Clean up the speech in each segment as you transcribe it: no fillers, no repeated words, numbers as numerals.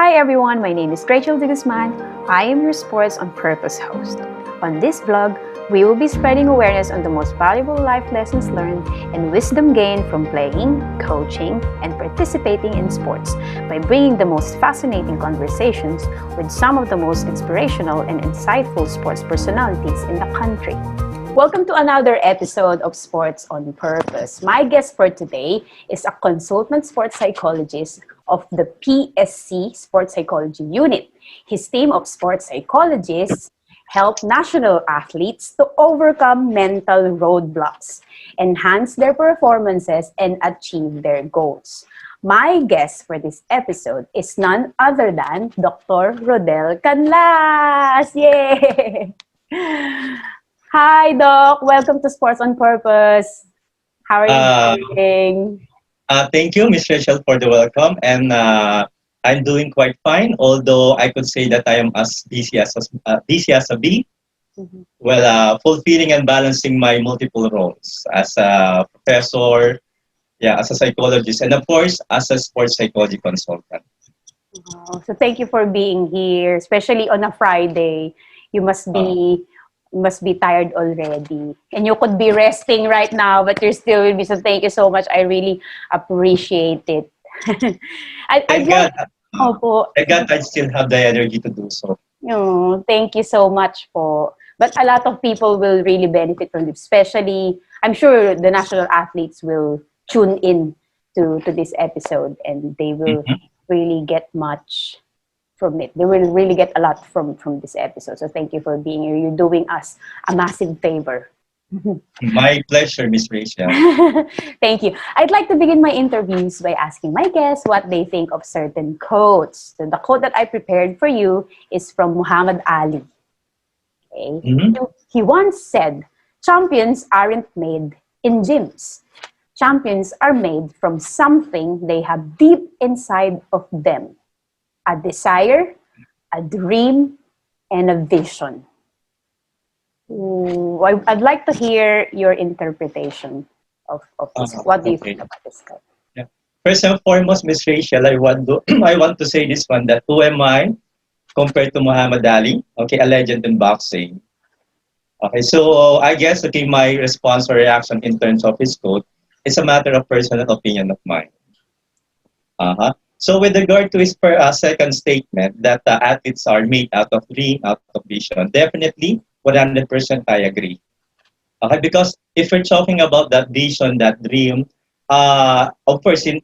Hi everyone, my name is Rachel de Guzman. I am your Sports on Purpose host. On this vlog, we will be spreading awareness on the most valuable life lessons learned and wisdom gained from playing, coaching, and participating in sports by bringing the most fascinating conversations with some of the most inspirational and insightful sports personalities in the country. Welcome to another episode of Sports on Purpose. My guest for today is a Consultant-Sports Psychologist of the PSC Sports Psychology Unit. His team of sports psychologists help national athletes to overcome mental roadblocks, enhance their performances, and achieve their goals. My guest for this episode is none other than Dr. Rodel Canlas! Yay! Hi, Doc. Welcome to Sports on Purpose. How are you doing? Thank you, Ms. Rachel, for the welcome. And I'm doing quite fine, although I could say that I am as busy as a bee. Mhm. Well, fulfilling and balancing my multiple roles as a professor, as a psychologist, and of course, as a sports psychology consultant. Wow. So thank you for being here, especially on a Friday. You must be tired already. And you could be resting right now, but you're still with me. So thank you so much. I really appreciate it. I'd Thank like, God, Opo. thank God I still have the energy to do so. Oh, thank you so much po. But a lot of people will really benefit from this, especially, I'm sure the national athletes will tune in to this episode and they will Mhm. really get much from it. They will really get a lot from this episode. So thank you for being here. You're doing us a massive favor. My pleasure, Ms. Rachel. Thank you. I'd like to begin my interviews by asking my guests what they think of certain quotes. So the quote that I prepared for you is from Muhammad Ali. Okay? Mhm. He once said, "Champions aren't made in gyms. Champions are made from something they have deep inside of them. A desire, a dream, and a vision." Ooh, I'd like to hear your interpretation of this. What do you Okay. think about this quote? Yeah. First and foremost, Ms. Rachel, I want to say this one, that who am I compared to Muhammad Ali? Okay, a legend in boxing. Okay, so I guess my response or reaction in terms of his quote is a matter of personal opinion of mine. Uh-huh. So with regard to his second statement that athletes are made out of dream, out of vision, definitely 100% I agree. Okay, because if we're talking about that vision, that dream, of course, in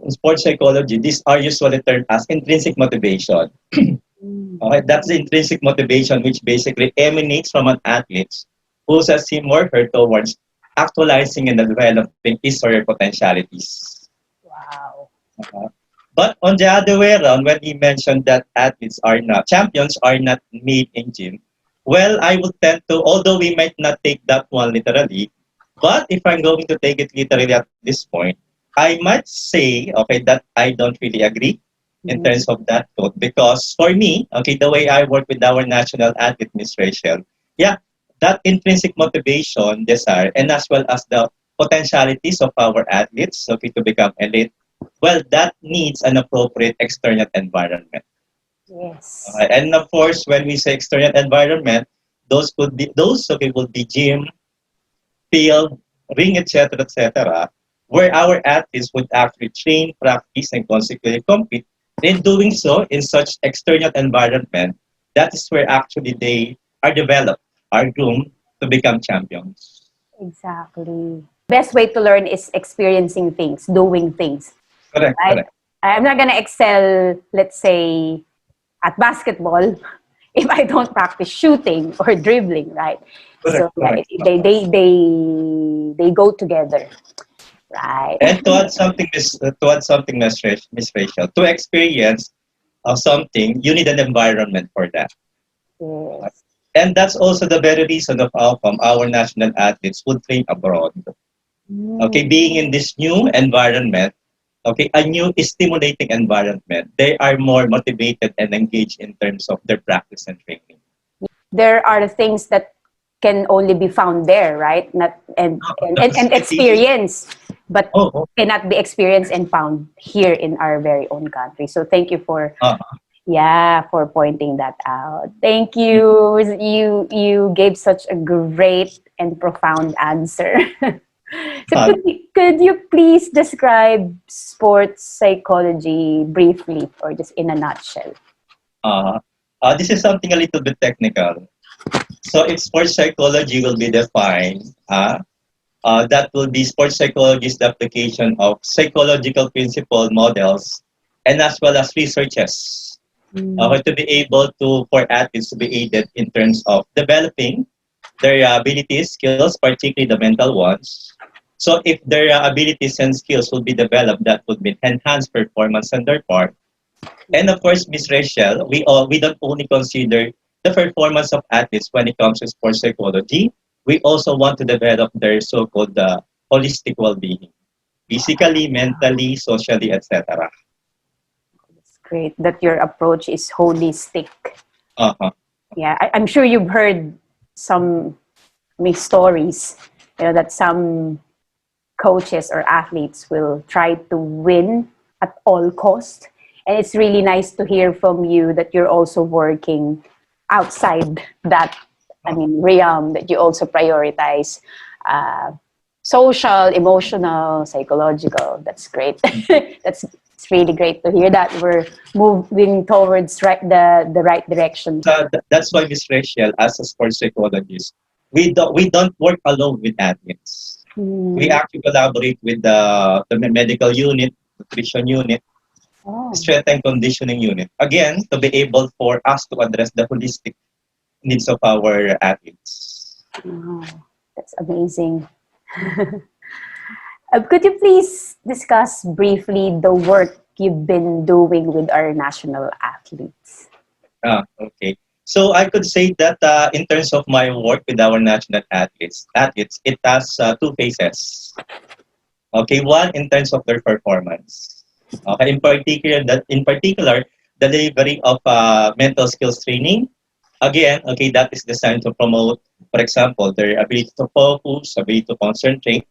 sports psychology, these are usually termed as intrinsic motivation. Mm. Okay, that's the intrinsic motivation which basically emanates from an athlete who sets him or her towards actualizing and developing his or her potentialities. Wow. Uh-huh. But on the other way around, when he mentioned that champions are not made in gym, well, I would tend to, although we might not take that one literally, but if I'm going to take it literally at this point, I might say, okay, that I don't really agree in Mhm. terms of that quote. Because for me, okay, the way I work with our national athlete, Miss Rachel, yeah, that intrinsic motivation, desire, and as well as the potentialities of our athletes, okay, to become elite, well, that needs an appropriate external environment. Yes. And of course, when we say external environment, those okay will be gym, field, ring, etc., where our athletes would actually train, practice, and consequently compete. In doing so, in such external environment, that is where actually they are developed, are groomed to become champions. Exactly. Best way to learn is experiencing things, doing things, Correct, right? correct, I'm not gonna excel, let's say, at basketball if I don't practice shooting or dribbling, right? So correct, yeah, correct. they go together, right? And to add something, Miss Rachel, to experience something, you need an environment for that. Yes. And that's also the very reason of how come our national athletes would train abroad. Okay, Mm. being in this new environment, okay, a new stimulating environment, they are more motivated and engaged in terms of their practice and training. There are things that can only be found there, right? Not and That's and right. experience. but Oh, cannot be experienced and found here in our very own country. So thank you for uh, for pointing that out. Thank you. You gave such a great and profound answer. So uh, could you please describe sports psychology briefly or just in a nutshell? uh, this is something a little bit technical. So if sports psychology will be defined, that will be sports psychologist application of psychological principle models and as well as researches to be able to for athletes to be aided in terms of developing their abilities, skills, particularly the mental ones. So if their abilities and skills will be developed, that would be enhanced performance on their part. And of course, Miss Rachel, we don't only consider the performance of athletes when it comes to sports psychology. We also want to develop their so-called holistic well-being, physically, mentally, socially, etc. It's great that your approach is holistic. Uh-huh. Yeah, I'm sure you've heard some stories, that some coaches or athletes will try to win at all cost. And it's really nice to hear from you that you're also working outside that, realm, that you also prioritize uh, social, emotional, psychological. That's great. It's really great to hear that we're moving towards the right direction. So that's why, Miss Rachel, as a sports psychologist, we don't work alone with athletes. We actually collaborate with the medical unit, nutrition unit, Oh, strength and conditioning unit. Again, to be able for us to address the holistic needs of our athletes. wow, that's amazing. Could you please discuss briefly the work you've been doing with our national athletes? Okay. So I could say that in terms of my work with our national athletes, it has two phases. Okay, one in terms of their performance. Okay, in particular, the delivery of mental skills training. Again, okay, that is designed to promote, for example, their ability to focus, ability to concentrate,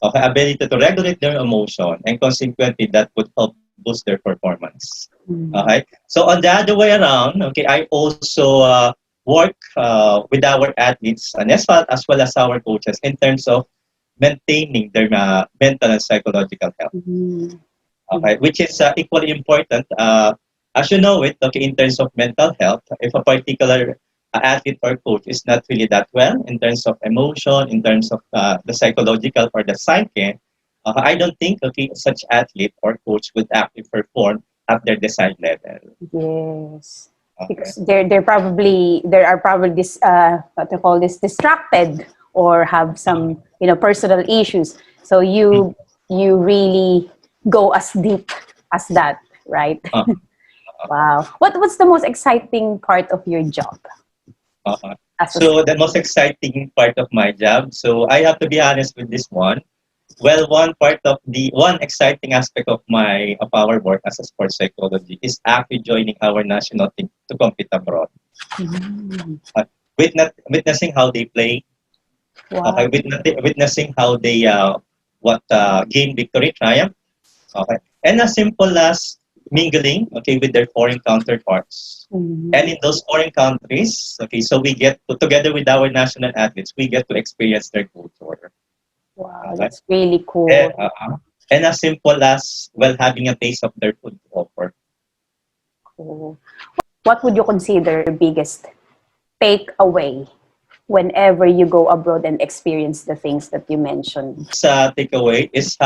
okay, ability to regulate their emotion, and consequently, that would help boost their performance. Okay, so on the other way around, okay, I also work with our athletes and as well as our coaches in terms of maintaining their mental and psychological health. Mhm. Okay, which is equally important. As you know it, okay, in terms of mental health, if a particular athlete or coach is not really that well in terms of emotion, in terms of the psychological or the psyche, I don't think okay such athlete or coach would actually perform at their desired level. Yes, Okay. because there are probably this what to call this, distracted or have some personal issues. So you really go as deep as that, right? Uh, Wow. What's the most exciting part of your job as a so the most exciting part of my job. So I have to be honest with this one. Well, one exciting aspect of our work as a sports psychology is actually joining our national team to compete abroad. Mm. Uh, witnessing how they play, Wow. okay, witnessing how they gain victory, triumph, okay, and as simple as mingling, okay, with their foreign counterparts. Mhm. And in those foreign countries, okay, so we get to, together with our national athletes, we get to experience their culture. Wow, Okay? that's really And, cool. and as simple as, well, having a taste of their food to offer. Cool. What would you consider your biggest takeaway whenever you go abroad and experience the things that you mentioned? Sa takeaway is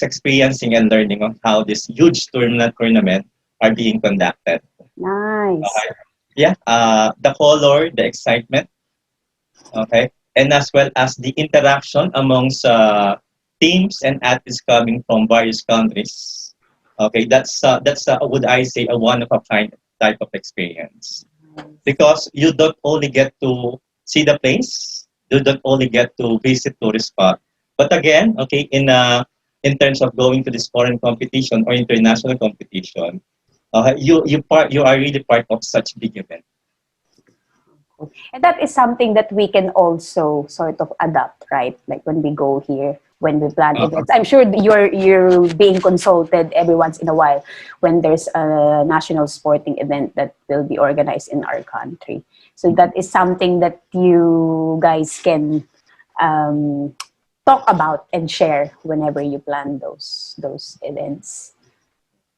experiencing and learning on how this huge tournament are being conducted. Nice. Okay. Yeah, the color, the excitement, okay, and as well as the interaction amongst teams and athletes coming from various countries. Okay, that's would I say a one of a kind type of experience because you don't only get to see the place, you don't only get to visit tourist spot, but again, okay, in terms of going to this foreign competition or international competition, you are really part of such big event. And that is something that we can also sort of adapt, right? Like when we go here, when we plan events. I'm sure you're being consulted every once in a while when there's a national sporting event that will be organized in our country. So that is something that you guys can talk about and share whenever you plan those events.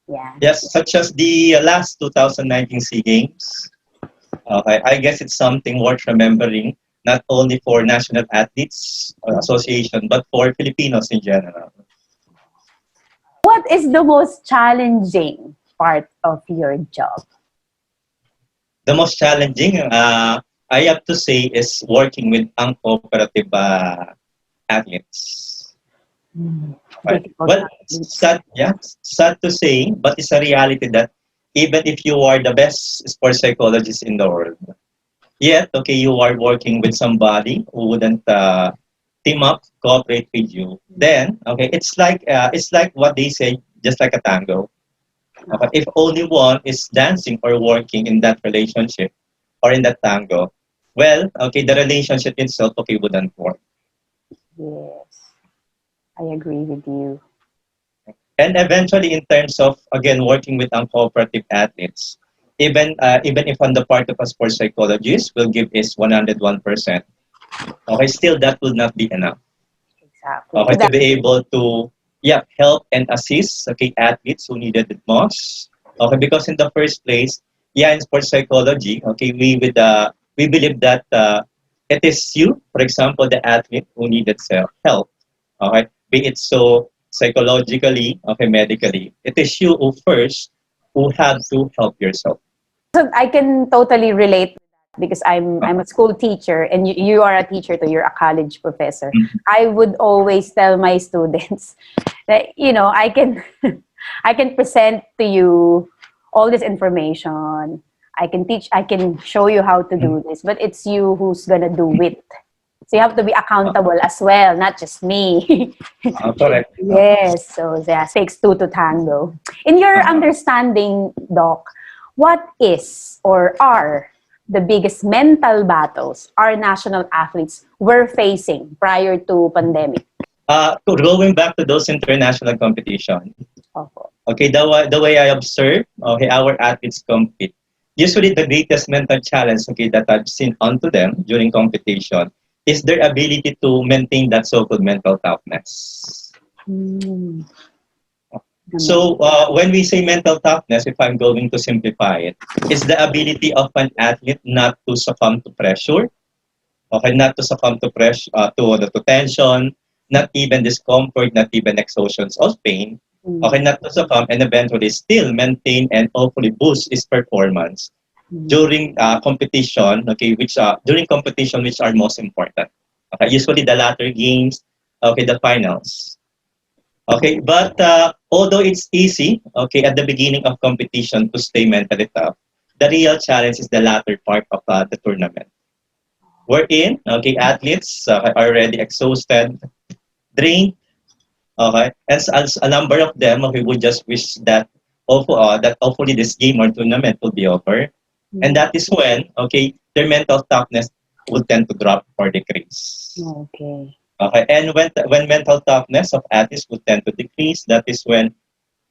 Yeah. Yes, such as the last 2019 SEA Games. I guess it's something worth remembering, not only for National Athletes Association, but for Filipinos in general. What is the most challenging part of your job? The most challenging, I have to say, is working with uncooperative athletes. Right. Well, sad to say, but it's a reality that even if you are the best sports psychologist in the world, yet, okay, you are working with somebody who wouldn't team up, cooperate with you, then, okay, it's like what they say, just like a tango. Okay, if only one is dancing or working in that relationship or in that tango, well, okay, the relationship itself, okay, wouldn't work. Yes, I agree with you. And eventually, in terms of, again, working with uncooperative athletes, even if on the part of a sports psychologist will give is 101%, okay, still that will not be enough. Exactly. Okay, to be able to, help and assist, okay, athletes who needed it most. Okay, because in the first place, in sports psychology, okay, we believe that it is you, for example, the athlete who needed help. Okay, be it so psychologically, okay, medically, it is you who have to help yourself. So I can totally relate because I'm a school teacher and you are a teacher too, you're a college professor. Mhm. I would always tell my students that I can I can present to you all this information. I can show you how to do this, but it's you who's gonna do it. So you have to be accountable as well, not just me. Correct. Yes, so yeah, takes two to tango. In your understanding, Doc, what is or are the biggest mental battles our national athletes were facing prior to pandemic? Going back to those international competition, Opo. okay, the way I observe, okay, our athletes compete. Usually, the greatest mental challenge, okay, that I've seen onto them during competition is their ability to maintain that so-called mental toughness. Hmm. So, when we say mental toughness, if I'm going to simplify it, it's the ability of an athlete not to succumb to pressure, okay, not to succumb to pressure, to tension, not even discomfort, not even exhaustions of pain, okay, not to succumb and eventually still maintain and hopefully boost his performance during competition, okay, during competition which are most important. Okay, usually the latter games, okay, the finals. Okay, but although it's easy, okay, at the beginning of competition to stay mentally tough, the real challenge is the latter part of the tournament. Wherein, okay, athletes are already exhausted, drained, okay, and as a number of them, okay, would just wish that hopefully this game or tournament will be over, and that is when, okay, their mental toughness would tend to drop or decrease. Okay. Okay, and when mental toughness of athletes would tend to decrease, that is when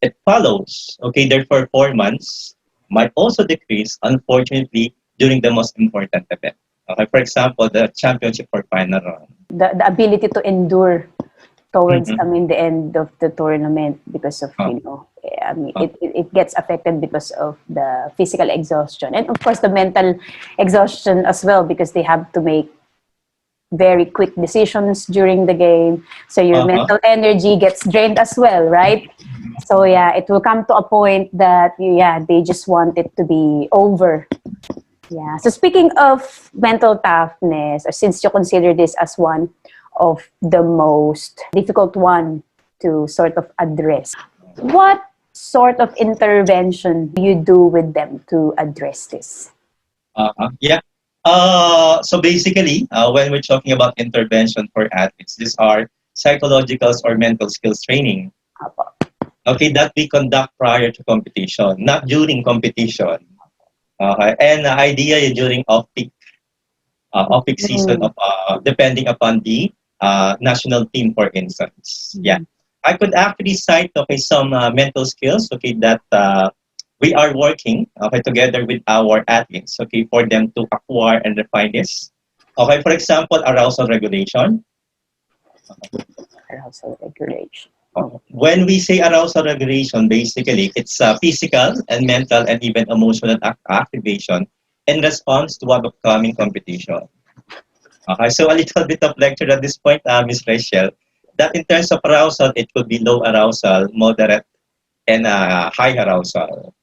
it follows. Okay, their performance might also decrease, unfortunately, during the most important event. Okay, for example, the championship or final round. The ability to endure towards Mhm. the end of the tournament because of it gets affected because of the physical exhaustion and of course the mental exhaustion as well because they have to make very quick decisions during the game, so your Uh-huh. mental energy gets drained as well, right? So yeah, it will come to a point that they just want it to be over. Yeah. So speaking of mental toughness, or since you consider this as one of the most difficult one to sort of address, what sort of intervention do you do with them to address this? Yeah. So basically, when we're talking about intervention for athletes, these are psychological or mental skills training. Apo. Okay, that we conduct prior to competition, not during competition. Okay, and ideally during off-peak season Mm. of depending upon the national team, for instance. Yeah, I could actually cite some mental skills that we are working together with our athletes for them to acquire and refine this. Okay, for example, arousal regulation. Arousal regulation. When we say arousal regulation, basically it's physical and mental and even emotional activation in response to an upcoming competition. Okay, so a little bit of lecture at this point, Ms. Rachel, that in terms of arousal, it could be low arousal, moderate, and high arousal.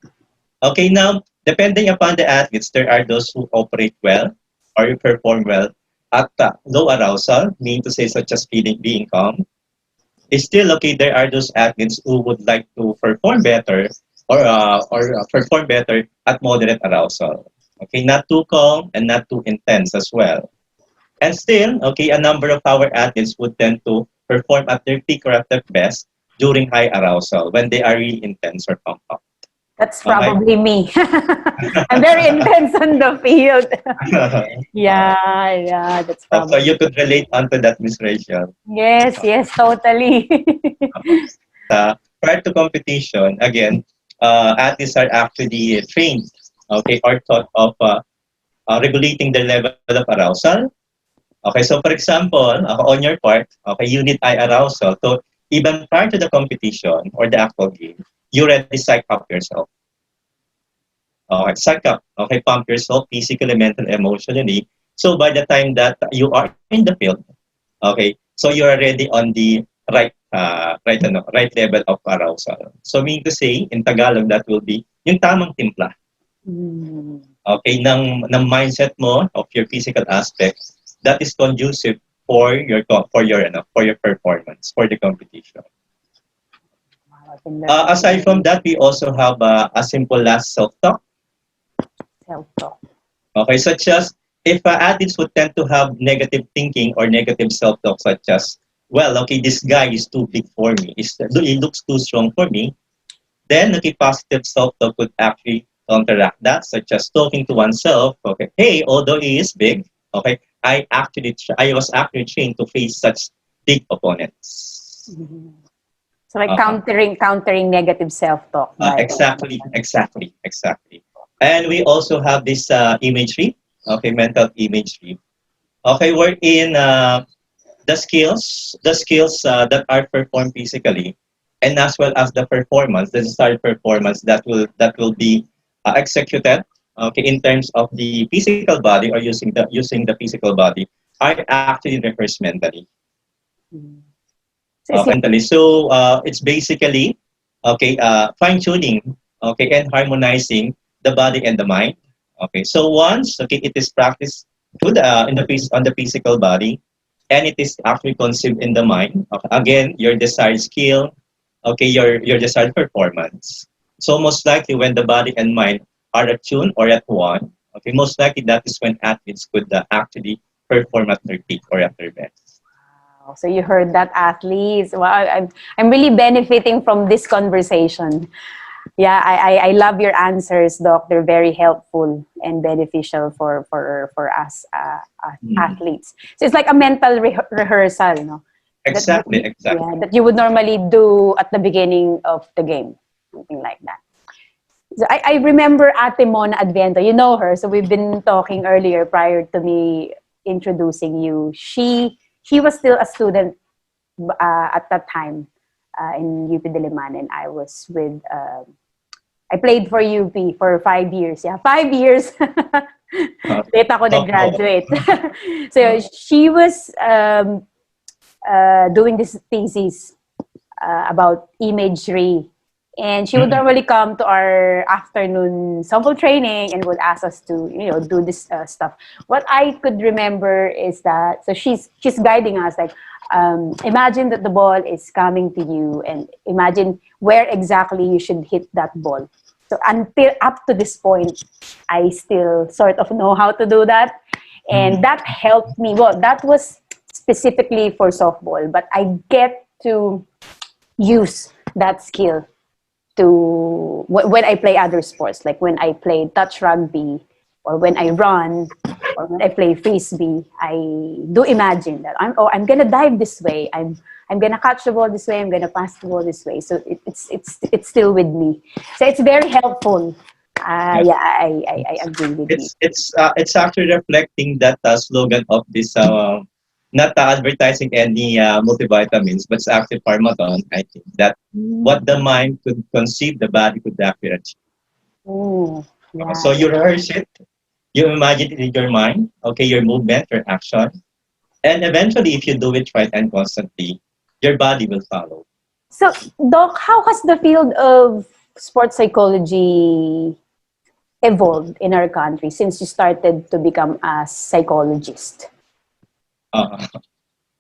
Okay, now, depending upon the athletes, there are those who operate well or perform well at low arousal, meaning to say such as being calm. It's still okay. There are those athletes who would like to perform better or perform better at moderate arousal. Okay, not too calm and not too intense as well. And still, okay, a number of our athletes would tend to perform at their peak or at their best during high arousal when they are really intense or pumped up. That's Okay. probably me. I'm very intense on the field. Yeah, that's So probably. you could relate onto that, Miss Rachel. Yes, totally. Prior to competition, again, athletes are actually trained, okay, or taught of regulating the level of arousal. Okay, so for example, on your part, okay, you need high arousal. So even prior to the competition or the actual game, you already psych up yourself. Okay, psych up, okay, pump yourself physically, mentally, emotionally. So by the time that you are in the field, okay, so you're already on the right level of arousal. So meaning to say, in Tagalog, that will be yung tamang timpla. Okay, ng mindset mo of your physical aspects that is conducive for your performance for the competition. Aside from that, we also have a simple last self-talk. Self-talk. Okay, such as if athletes would tend to have negative thinking or negative self-talk, such as, well, okay, this guy is too big for me, he looks too strong for me, then okay, positive self-talk could actually counteract that, such as talking to oneself, okay, hey, although he is big, okay, I was actually trained to face such big opponents. So like countering negative self-talk. Exactly. And we also have this imagery, okay, mental imagery. Okay, wherein the skills that are performed physically, and as well as the desired performance that will be executed, okay, in terms of the physical body or using the physical body, are actually rehearsed mentally. So it's basically okay, fine tuning, okay, and harmonizing the body and the mind. Okay, so once okay, it is practiced on the physical body, and it is actually conceived in the mind. Okay, again, your desired skill, okay, your desired performance. So most likely, when the body and mind are attuned or at one, okay, most likely that is when athletes could actually perform at their peak or at their best. So you heard that, athletes. Wow, I'm really benefiting from this conversation. Yeah, I love your answers, Doc. They're very helpful and beneficial for us athletes. So it's like a mental rehearsal, no? Exactly. Yeah, that you would normally do at the beginning of the game, something like that. So I remember Ate Mona Adviento. You know her, so we've been talking earlier prior to me introducing you. She was still a student at that time in UP Diliman, and I was with. I played for UP for 5 years. Yeah, 5 years. Late ako nag-graduate. So she was doing this thesis about imagery. And she would normally come to our afternoon sample training and would ask us to, do this stuff. What I could remember is that, so she's guiding us, like, imagine that the ball is coming to you and imagine where exactly you should hit that ball. So until up to this point, I still sort of know how to do that. And that helped me. Well, that was specifically for softball, but I get to use that skill to when I play other sports, like when I played touch rugby or when I run, or when I play frisbee, I do imagine that I'm gonna dive this way. I'm gonna catch the ball this way. I'm gonna pass the ball this way. So it's still with me. So it's very helpful. Yeah. Yeah, I agree with you. It's actually reflecting that slogan of this not advertising any multivitamins, but it's actually Pharmaton. I think that what the mind could conceive, the body could actually achieve. Oh, So yeah, you rehearse it, you imagine it in your mind, okay, your movement, your action, and eventually, if you do it right and constantly, your body will follow. So, Doc, how has the field of sports psychology evolved in our country since you started to become a psychologist? Uh,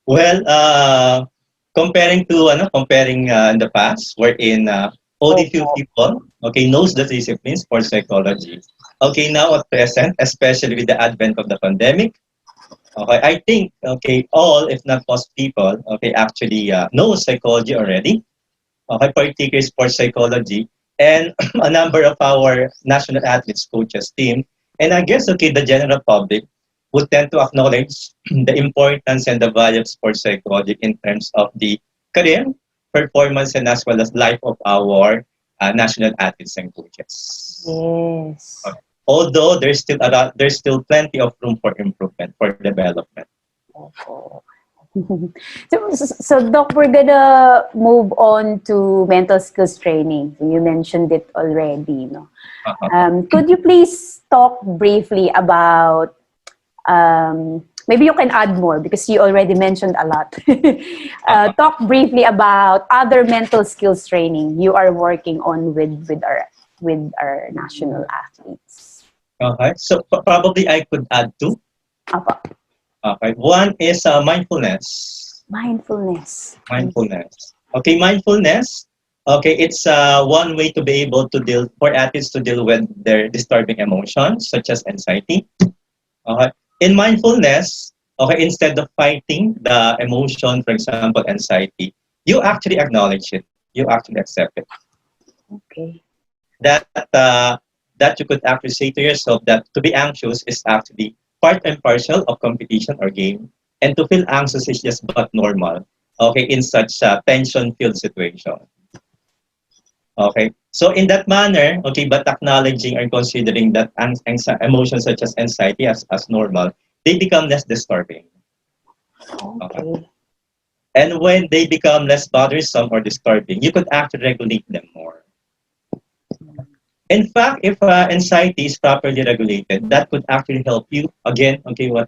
well, comparing in the past, wherein only few Opo. people, okay, knows the discipline, sports psychology. Okay, now at present, especially with the advent of the pandemic, okay, I think, okay, all, if not most people, okay, actually know psychology already. Okay, particularly sports psychology, and a number of our national athletes, coaches, team, and I guess, okay, the general public would tend to acknowledge the importance and the value of sports psychology in terms of the career, performance, and as well as life of our national athletes and coaches. Yes. Although there's still plenty of room for improvement, for development. Opo. So, Doc, we're gonna move on to mental skills training. You mentioned it already, no? Uh-huh. Could you please talk briefly about, maybe you can add more because you already mentioned a lot. Talk briefly about other mental skills training you are working on with our national athletes. Okay, so probably I could add two. Apa, Okay, one is mindfulness. mindfulness. Mindfulness. Okay, mindfulness. Okay, it's one way to be able to deal for athletes to deal with their disturbing emotions such as anxiety. Okay, in mindfulness, okay, instead of fighting the emotion, for example, anxiety, you actually acknowledge it. You actually accept it. Okay. That that you could actually say to yourself that to be anxious is actually part and parcel of competition or game, and to feel anxious is just but normal. Okay, in such a tension-filled situation. Okay, so in that manner, okay, but acknowledging or considering that emotions such as anxiety as normal, they become less disturbing. Okay. Okay. And when they become less bothersome or disturbing, you could actually regulate them more. In fact, if anxiety is properly regulated, that could actually help you again. Okay, what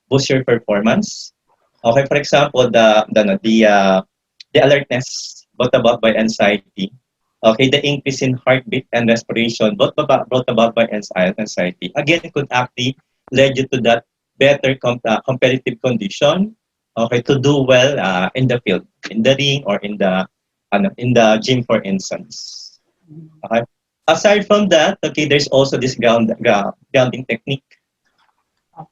boost your performance. Okay, for example, the alertness brought about by anxiety. Okay, the increase in heartbeat and respiration brought about by anxiety. Again, it could actually lead you to that better competitive condition. Okay, to do well in the field, in the ring, or in the gym, for instance. Okay. Aside from that, okay, there's also this grounding technique.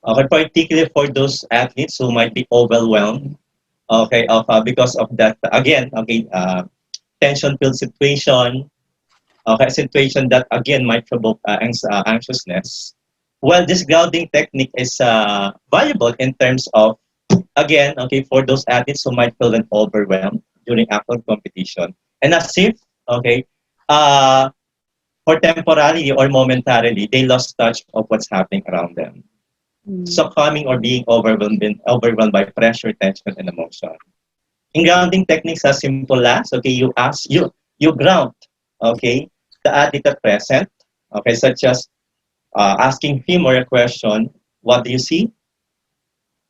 Okay, particularly for those athletes who might be overwhelmed. Okay, because of that again. Okay, tension-filled situation. Okay, a situation that again might provoke anxiousness. Well, this grounding technique is valuable in terms of again, okay, for those athletes who might feel overwhelmed during actual competition, and as if okay, uh, for temporarily or momentarily, they lost touch of what's happening around them. Succumbing or being overwhelmed by pressure, tension, and emotion. In grounding techniques as simple as, okay, you ground, okay, the athlete at present, okay, such as asking him or a question, what do you see?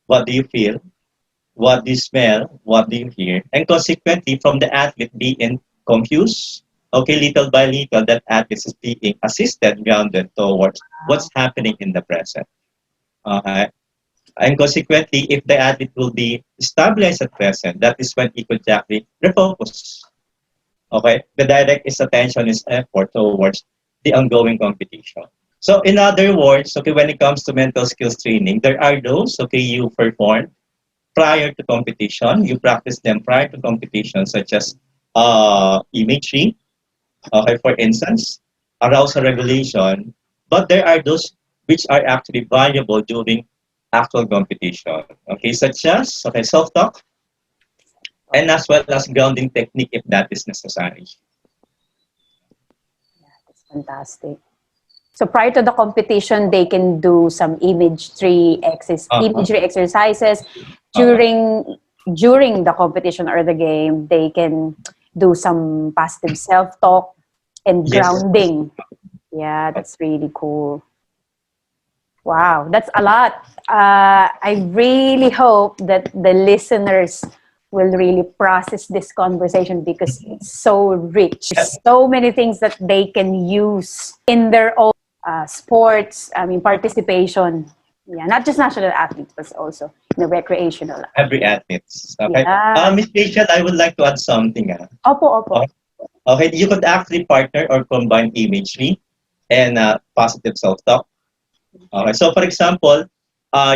What do you feel? What do you smell? What do you hear? And consequently, from the athlete being confused, okay, little by little, that athlete is being assisted, grounded towards what's happening in the present. Okay. And consequently, if the athlete will be stabilized at present, that is when he could actually refocus. Okay, the direct his attention, his effort towards the ongoing competition. So, in other words, okay, when it comes to mental skills training, there are those okay you perform prior to competition. You practice them prior to competition, such as imagery, okay, for instance, arousal regulation. But there are those which are actually valuable during actual competition. Okay, such as self-talk and as well as grounding technique if that is necessary. That's fantastic. So prior to the competition, they can do some Uh-huh. imagery exercises. Uh-huh. During the competition or the game, they can do some positive self-talk and Yes. grounding. Yeah, that's really cool. Wow, that's a lot. I really hope that the listeners will really process this conversation because it's so rich. There's so many things that they can use in their own sports, participation. Yeah, not just national athletes, but also in the recreational. Every athletes. Okay. Yeah. Miss Rachel, I would like to add something. Opo, opo. Okay. Okay, you could actually partner or combine imagery and positive self-talk. Okay, so for example,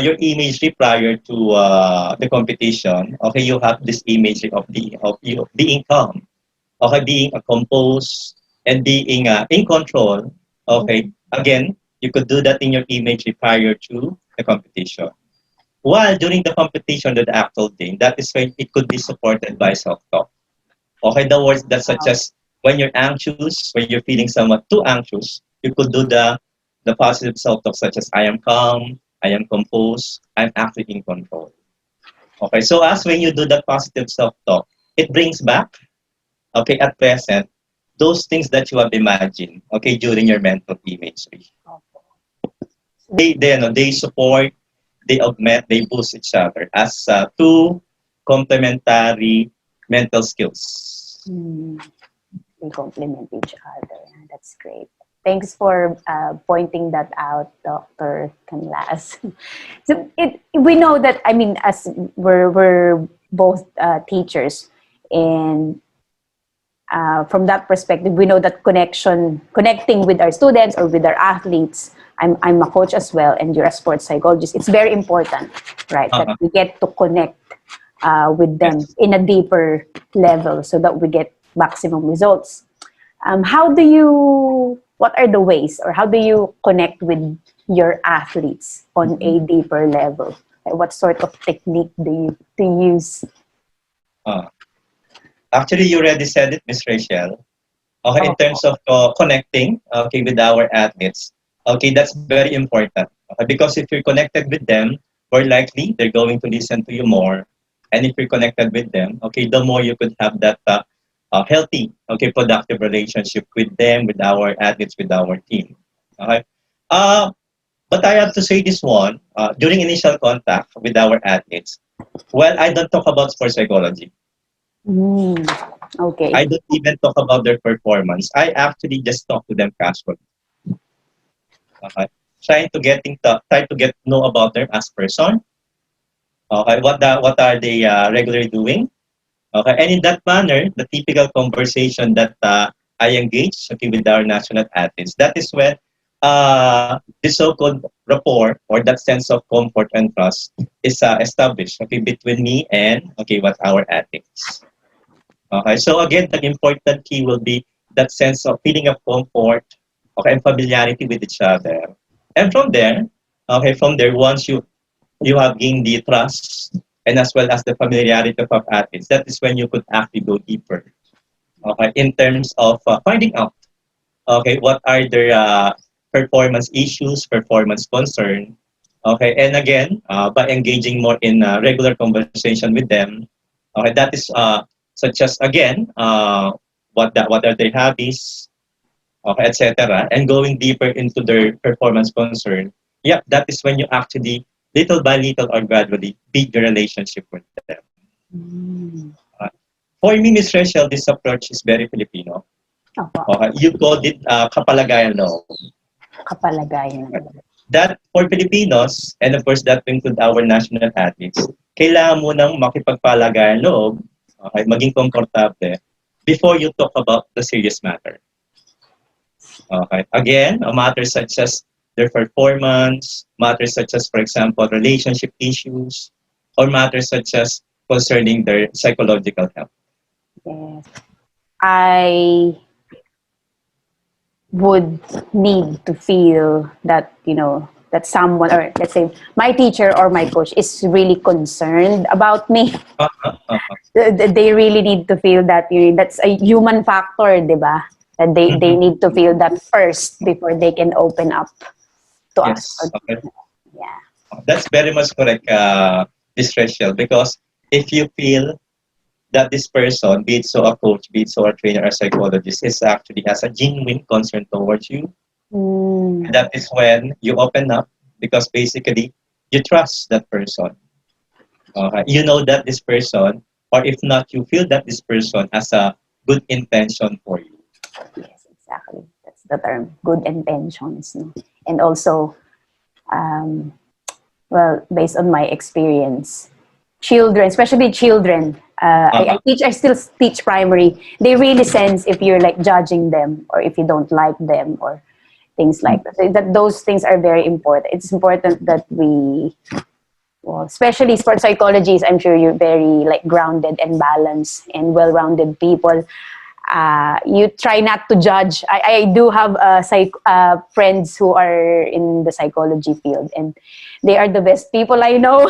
your imagery prior to the competition. Okay, you have this imagery of you being calm. Okay, being composed and being in control. Okay, again, you could do that in your imagery prior to the competition. While during the competition, the actual game, that is when it could be supported by self-talk. Okay, the words that such as when you're anxious, when you're feeling somewhat too anxious, you could do the positive self-talk such as I am calm, I am composed, I'm actually in control. Okay, so as when you do the positive self-talk, it brings back, okay, at present, those things that you have imagined, okay, during your mental imagery. They support, they augment, they boost each other as two complementary mental skills. Mm, they complement each other. That's great. Thanks for pointing that out, Dr. Canlas. So we know that, as we're both teachers, and from that perspective, we know that connecting with our students or with our athletes, I'm a coach as well, and you're a sports psychologist. It's very important, right, that we get to connect with them Yes. in a deeper level so that we get maximum results. What are the ways, or how do you connect with your athletes on a deeper level? Like, what sort of technique do you use? Uh, Actually, you already said it, Miss Rachel. Okay, in Oh, terms of connecting, okay, with our athletes, okay, that's very important. Okay, because if you're connected with them, more likely they're going to listen to you more. And if you're connected with them, okay, the more you could have that healthy, okay, productive relationship with them, with our athletes, with our team. Okay. Uh, but I have to say this one, during initial contact with our athletes, well, I don't talk about sports psychology. mm, okay. I don't even talk about their performance. I actually just talk to them casually. Okay? Try to get to know about them as person. Okay, what are they regularly doing? Okay, and in that manner, the typical conversation that I engage, okay, with our national athletes, that is when the so-called rapport or that sense of comfort and trust is established, okay, between me and okay, what our athletes. Okay, so again, the important key will be that sense of feeling of comfort, okay, and familiarity with each other. And from there, once you have gained the trust and as well as the familiarity of athletes, that is when you could actually go deeper, okay, in terms of finding out, okay, what are their performance issues, performance concern, okay, and again, by engaging more in regular conversation with them, okay, that is such as again, what are their hobbies, okay, etc., and going deeper into their performance concern. Yeah, that is when you actually little by little or gradually build your relationship with them. Mm, Uh, for me, Miss Rachel, this approach is very Filipino. opo, You called it kapalagayan law. kapalagayan. That for Filipinos, and of course that will include our national athletes, kailangan mo nang makipagpalagayan loob, okay, maging komportable before you talk about the serious matter. Okay. Again, matters such as their performance, matters such as, for example, relationship issues, or matters such as concerning their psychological health. Yes. I would need to feel that, that someone, or let's say my teacher or my coach, is really concerned about me. They really need to feel that. That's a human factor, di ba? That they need to feel that first before they can open up to us. Yes. Okay. Yeah. That's very much correct, Miss Rachel, because if you feel that this person, be it so a coach, be it so a trainer or psychologist, is actually has a genuine concern towards you, that is when you open up, because basically you trust that person. You know that this person, or if not, you feel that this person has a good intention for you. Yes, exactly. That's the term, good intentions. No? And also, well, based on my experience, children, especially children, I still teach primary. They really sense if you're like judging them or if you don't like them or things like that. Those things are very important. It's important that we, well, especially sports psychologists, I'm sure you're very like grounded and balanced and well-rounded people. You try not to judge. I do have friends who are in the psychology field, and they are the best people I know.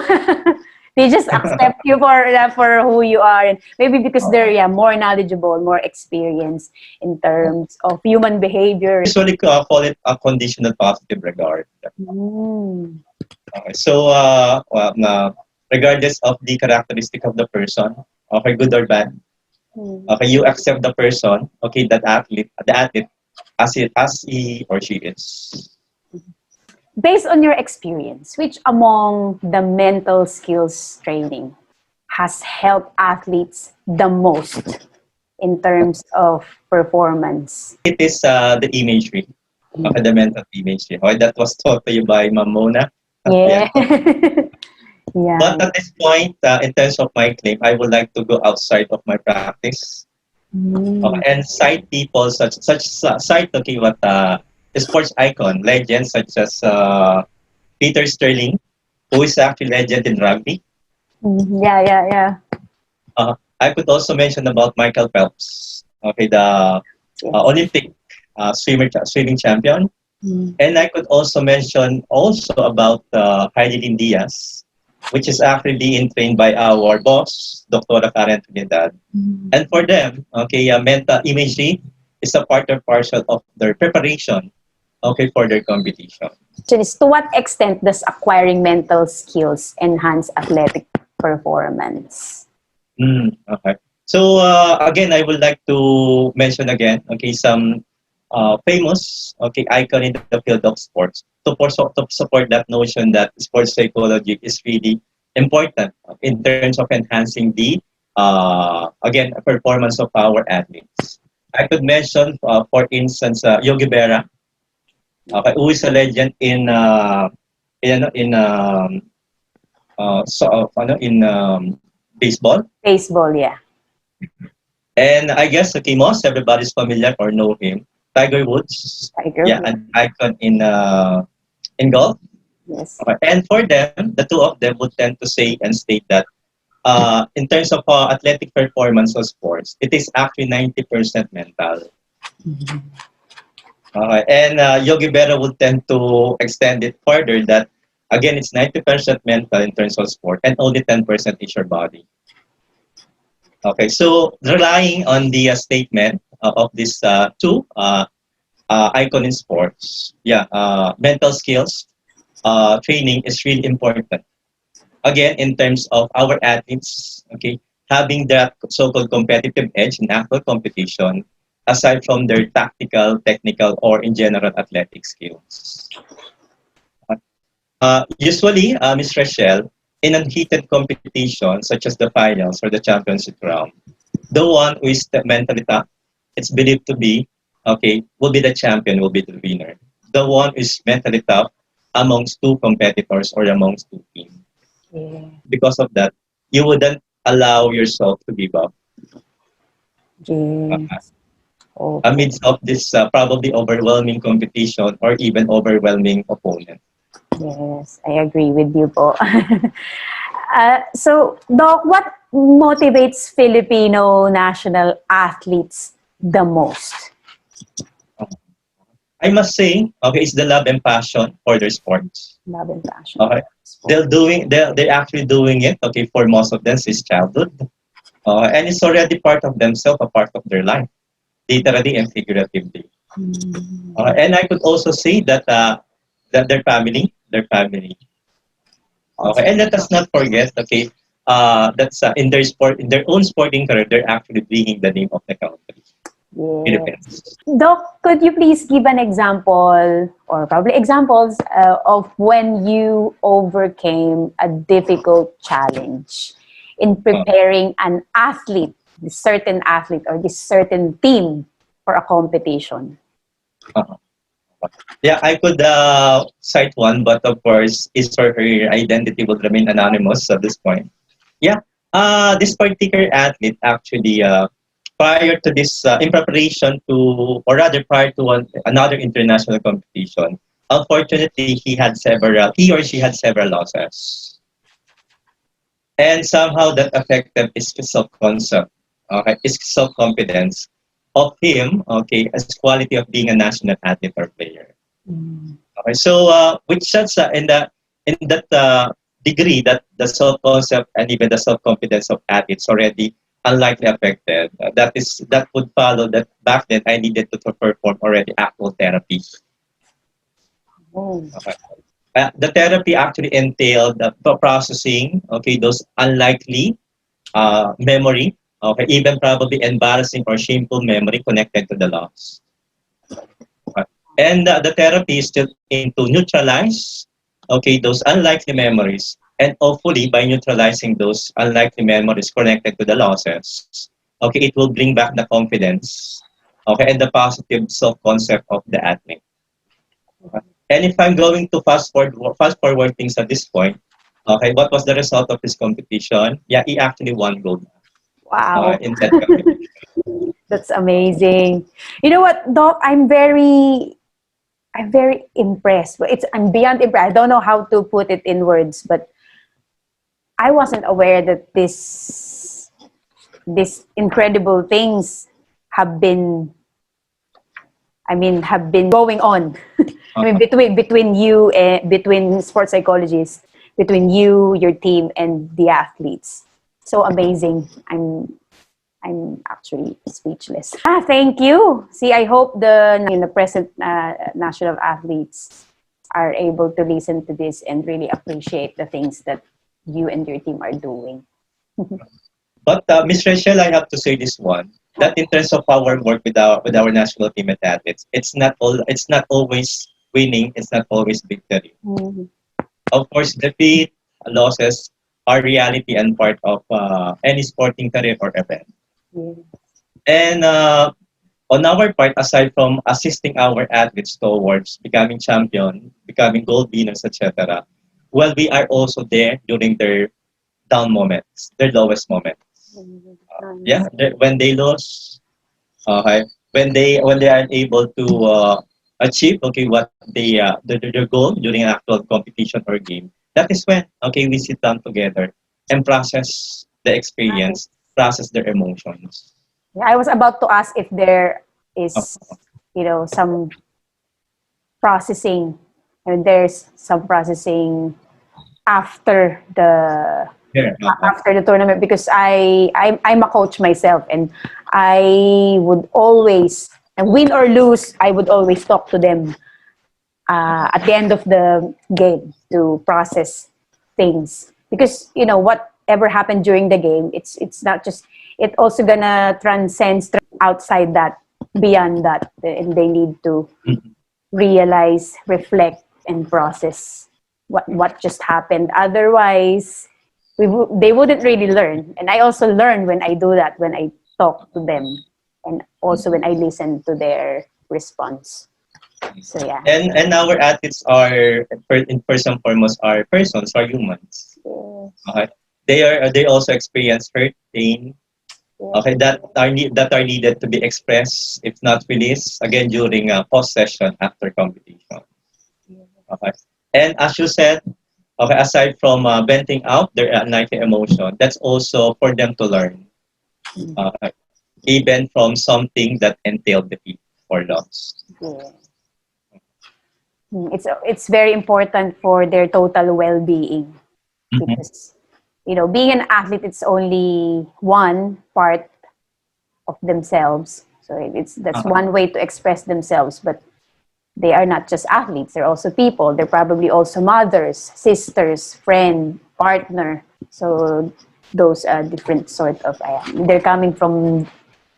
They just accept you for who you are, and maybe because they're more knowledgeable, more experienced in terms of human behavior. Usually call it a conditional positive regard. Okay, so regardless of the characteristic of the person, okay, good or bad, okay, you accept the person, okay, the athlete as he or she is. Based on your experience, which among the mental skills training has helped athletes the most in terms of performance? It is the imagery, okay, the mental imagery. Okay, that was taught to you by Ma'am Mona. Yeah. Yeah. But at this point, in terms of my claim, I would like to go outside of my practice and cite people cite okay, what sports icon legends such as Peter Sterling, who is actually legend in rugby. Yeah. I could also mention about Michael Phelps, okay, the Olympic swimming champion. And I could also mention also about Heidelin Diaz, which is actually being trained by our boss, Dr. Karen Trinidad. And for them, okay, mental imagery is a part and parcel of their preparation, okay, for their competition. To what extent does acquiring mental skills enhance athletic performance? Okay. So again, I would like to mention again, okay, some famous, okay, icon in the field of sports to support that notion that sports psychology is really important in terms of enhancing the again performance of our athletes. I could mention, for instance, Yogi Berra, okay, who is a legend in baseball. Baseball, yeah. And I guess, okay, most everybody's familiar or know him. Tiger Woods, an icon in golf. Yes. Okay. And for them, the two of them would tend to say and state that in terms of athletic performance of sports, it is actually 90% mental. Okay. And Yogi Berra would tend to extend it further that, again, it's 90% mental in terms of sport and only 10% is your body. Okay, so relying on the statement of these two icon in sports, mental skills training is really important. Again, in terms of our athletes, okay, having that so-called competitive edge in actual competition, aside from their tactical, technical, or in general athletic skills. Usually, Ms. Rachel, in a heated competition such as the finals or the championship round, the one who is mentally tough, it's believed to be, okay, will be the champion, will be the winner. The one who is mentally tough amongst two competitors or amongst two teams. Yeah. Because of that, you wouldn't allow yourself to give up. Yes. Amidst of this probably overwhelming competition or even overwhelming opponent. Yes, I agree with you po. So, Doc, what motivates Filipino national athletes the most? I must say, okay, it's the love and passion for their sports. Love and passion. Okay, they're actually doing it. Okay, for most of them since childhood, and it's already part of themselves, a part of their life, literally and figuratively. And I could also say that that their family. Okay, and let us not forget. Okay, that's in their sport, in their own sporting career, they're actually bringing the name of the country, Yeah. Philippines. Doc, could you please give an example or probably examples of when you overcame a difficult challenge in Uh, preparing an athlete, this certain athlete or this certain team for a competition? uh, Yeah, I could cite one, but of course, is for her identity would remain anonymous at this point. Yeah, this particular athlete actually, prior to this, in preparation to, or rather prior to another international competition, unfortunately, he or she had several losses. And somehow that affected his self-concept, okay, his self-confidence of him, okay, as quality of being a national athlete or player. Okay, so which sets in that degree that the self-concept and even the self-confidence of athletes already unlikely affected. That would follow that back then I needed to perform already actual therapy. Oh. Okay. The therapy actually entailed the processing, okay, those unlikely memory, okay, even probably embarrassing or shameful memory connected to the loss. Okay. And the therapy is still aiming to neutralize, okay, those unlikely memories. And hopefully, by neutralizing those unlikely memories connected to the losses, okay, it will bring back the confidence, okay, and the positive self-concept of the athlete. Okay. And if I'm going to fast forward things at this point, okay, what was the result of this competition? Yeah, he actually won gold Wow. in that competition. That's amazing. You know what, Doc? I'm very impressed. But I'm beyond impressed. I don't know how to put it in words, but I wasn't aware that these incredible things have been, have been going on. I mean, between you and between sports psychologists, between you, your team, and the athletes. So amazing. I'm actually speechless. Thank you. See, I hope the present national athletes are able to listen to this and really appreciate the things that you and your team are doing. But Ms. Rachel, I have to say this one, that in terms of our work with our national team at athletes, it's not always winning, it's not always victory. Mhm. Of course, defeat, losses are reality and part of any sporting career or event. Yeah. And on our part, aside from assisting our athletes towards becoming champion, becoming gold winners, etc., well, we are also there during their down moments, their lowest moments. Nice. Yeah, when they lose, okay, when they are able to achieve, okay, what their goal during an actual competition or game, that is when, okay, we sit down together and process the Nice. experience, process their emotions. Yeah, I was about to ask if there Uh, is, some processing, and there's some processing after the yeah, after the tournament, because I'm a coach myself, and I would always, and win or lose, I would always talk to them at the end of the game to process things, because whatever happened during the game, it's not just, it also gonna transcend outside that, beyond that, and they need to realize, reflect, and process what just happened. Otherwise, they wouldn't really learn. And I also learn when I do that, when I talk to them, and also when I listen to their response. So yeah. and our athletes are in first and foremost are persons, are humans. Yes, Okay, they also experience hurt, pain, yes, okay, that are needed to be expressed, if not released, again during a post session after competition. Okay, and as you said, okay, aside from venting out their unlikely emotion, that's also for them to learn, uh, even from something that entailed defeat or loss. yes. It's very important for their total well-being, Mhm. because being an athlete, it's only one part of themselves. So that's Uh-huh. one way to express themselves, but they are not just athletes, they're also people. They're probably also mothers, sisters, friend, partner. So those are different sort of, they're coming from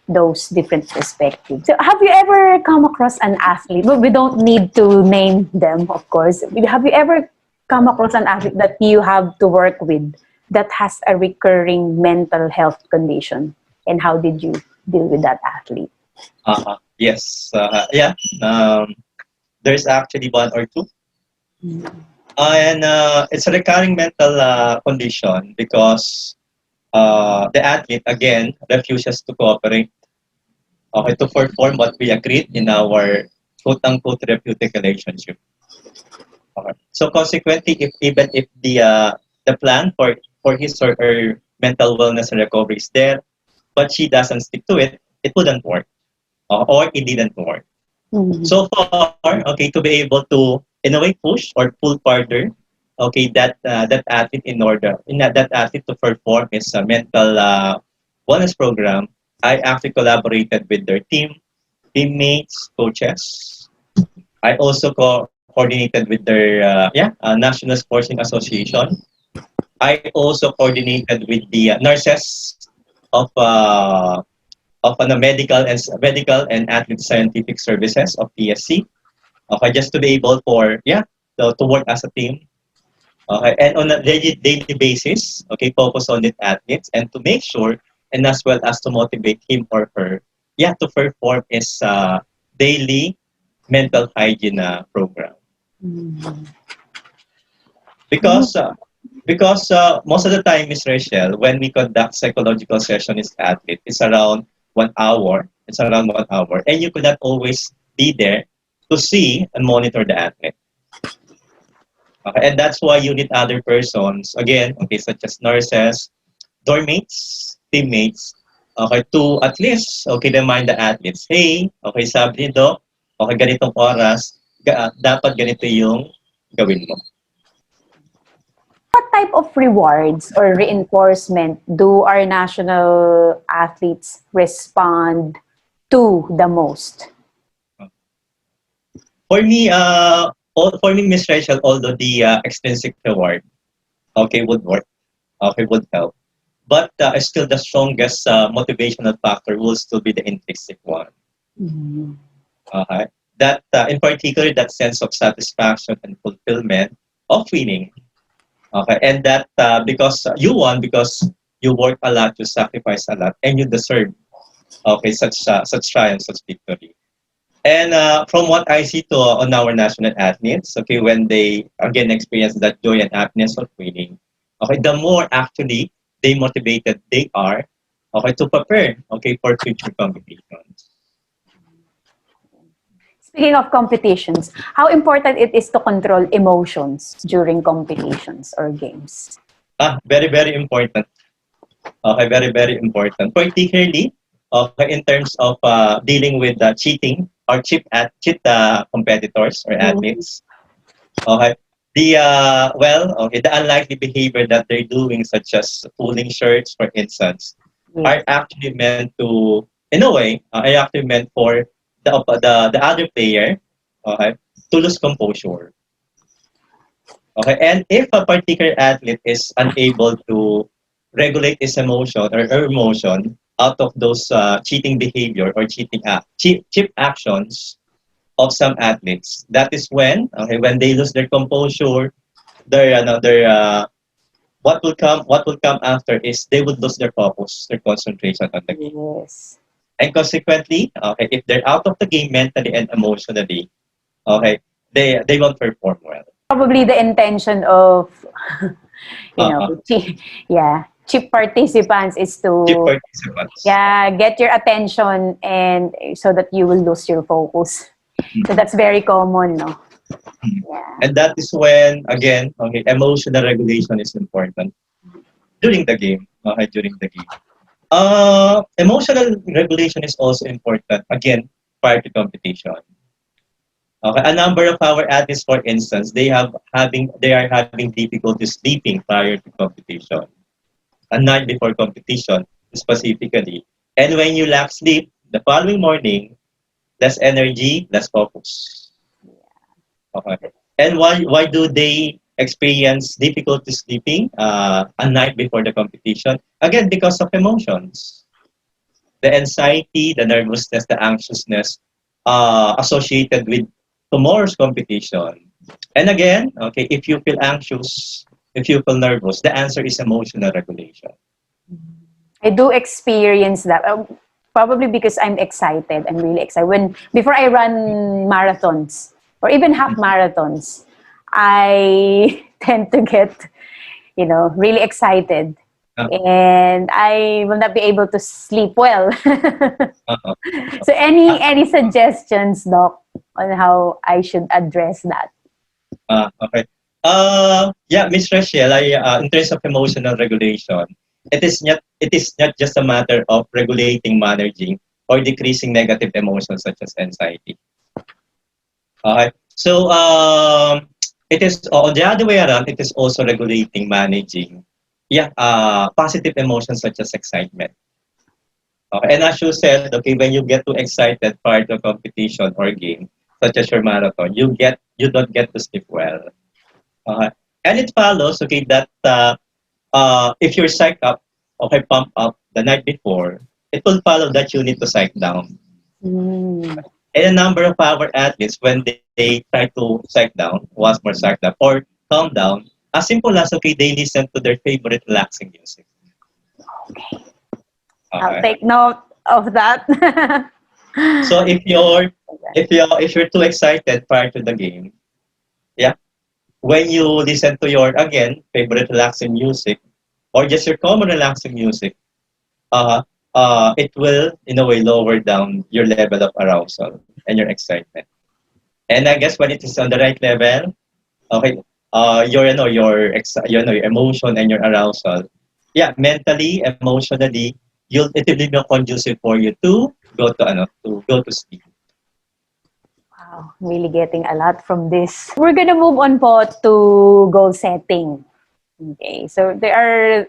those different perspectives. So have you ever come across an athlete? Well, we don't need to name them, of course. Have you ever come across an athlete that you have to work with that has a recurring mental health condition? And how did you deal with that athlete? Yes. Yeah. There's actually one or two. And it's a recurring mental condition because the athlete, again, refuses to cooperate, okay, to perform what we agreed in our quote-unquote therapeutic relationship. Okay. So consequently, if even if the plan for his or her mental wellness and recovery is there, but she doesn't stick to it, it wouldn't work, or it didn't work. Mm-hmm. So far, okay, to be able to in a way push or pull further, okay, that athlete that athlete to perform his mental wellness program, I actually collaborated with their teammates, coaches. I also coordinated with their National Sporting Association. I also coordinated with the nurses of medical and athlete scientific services of PSC. Okay, just to be able for to work as a team. Okay, and on a daily basis, okay, focus on the athletes and to make sure and as well as to motivate him or her, to perform his daily mental hygiene program. Mm-hmm. Because most of the time, Miss Rachel, when we conduct psychological session with athlete, it's around 1 hour. It's around 1 hour, and you could not always be there to see and monitor the athlete. Okay, and that's why you need other persons again, okay, such as nurses, dormmates, teammates, okay, to at least remind the athletes, hey, okay, sabi nito, okay, ganitong oras, dapat ganito yung gawin mo. What type of rewards or reinforcement do our national athletes respond to the most? For me, Miss Rachel, although the extrinsic reward, okay, would work, okay, would help. But still, the strongest motivational factor will still be the intrinsic one. Mm-hmm. Okay, that in particular, that sense of satisfaction and fulfillment of winning. Okay, and that because you won, because you work a lot, you sacrifice a lot, and you deserve such triumph, such victory. And from what I see on our national athletes, okay, when they again experience that joy and happiness of winning, okay, the more actually they motivated they are, okay, to prepare, okay, for future competitions. Speaking of competitions, how important it is to control emotions during competitions or games? Very, very important. Okay, very, very important. Particularly, okay, in terms of dealing with cheating or cheat competitors or Mm-hmm. athletes. Okay. The unlikely behavior that they're doing, such as pulling shirts, for instance, are Yes. actually meant to, in a way, are actually meant for the other player, okay, to lose composure. Okay, and if a particular athlete is unable to regulate his emotion or her emotion out of those cheating behavior or cheap actions of some athletes, that is when they lose their composure, their what will come after is they would lose their focus, their concentration on the game, Yes. and consequently, okay, if they're out of the game mentally and emotionally, okay, they won't perform well. Probably the intention of, Uh-huh. yeah, cheap participants is Cheap to, participants. get your attention, and so that you will lose your focus. So Mhm. that's very common, no? Mhm. Yeah. And that is when, again, okay, emotional regulation is important during the game. Okay, during the game. Emotional regulation is also important, again, prior to competition. Okay, a number of our athletes, for instance, they are having difficulty sleeping prior to competition, a night before competition specifically. And when you lack sleep, the following morning, less energy, less focus. Okay. And why do they experience difficulty sleeping a night before the competition? Again, because of emotions, the anxiety, the nervousness, the anxiousness associated with tomorrow's competition. And again, okay, if you feel anxious, if you feel nervous, the answer is emotional regulation. I do experience that. Probably because I'm excited. I'm really excited. When before I run marathons or even half marathons, I tend to get, really excited, Uh, and I will not be able to sleep well. uh, So any suggestions, Doc, on how I should address that? okay. Yeah, Miss Rachel, in terms of emotional regulation, it is not just a matter of regulating, managing, or decreasing negative emotions such as anxiety. Okay. So it is on the other way around. It is also regulating, managing, yeah, positive emotions such as excitement. Okay. And as you said, okay, when you get too excited prior to a competition or game, such as your marathon, you don't get to sleep well. And it follows, okay, that if you're psyched up, okay, pump up the night before, it will follow that you need to psych down. Mm. And a number of our athletes, when they try to psych down, once more psyched up, or calm down, as simple as, okay, they listen to their favorite relaxing music. Okay. I'll Okay. take note of that. So if you're too excited prior to the game, yeah, when you listen to your again favorite relaxing music or just your common relaxing music, uh, it will in a way lower down your level of arousal and your excitement. And I guess when it is on the right level, okay, your emotion and your arousal, yeah, mentally, emotionally, it will be more conducive for you to go to sleep. Wow, really getting a lot from this. We're gonna move on po to goal setting. Okay, so there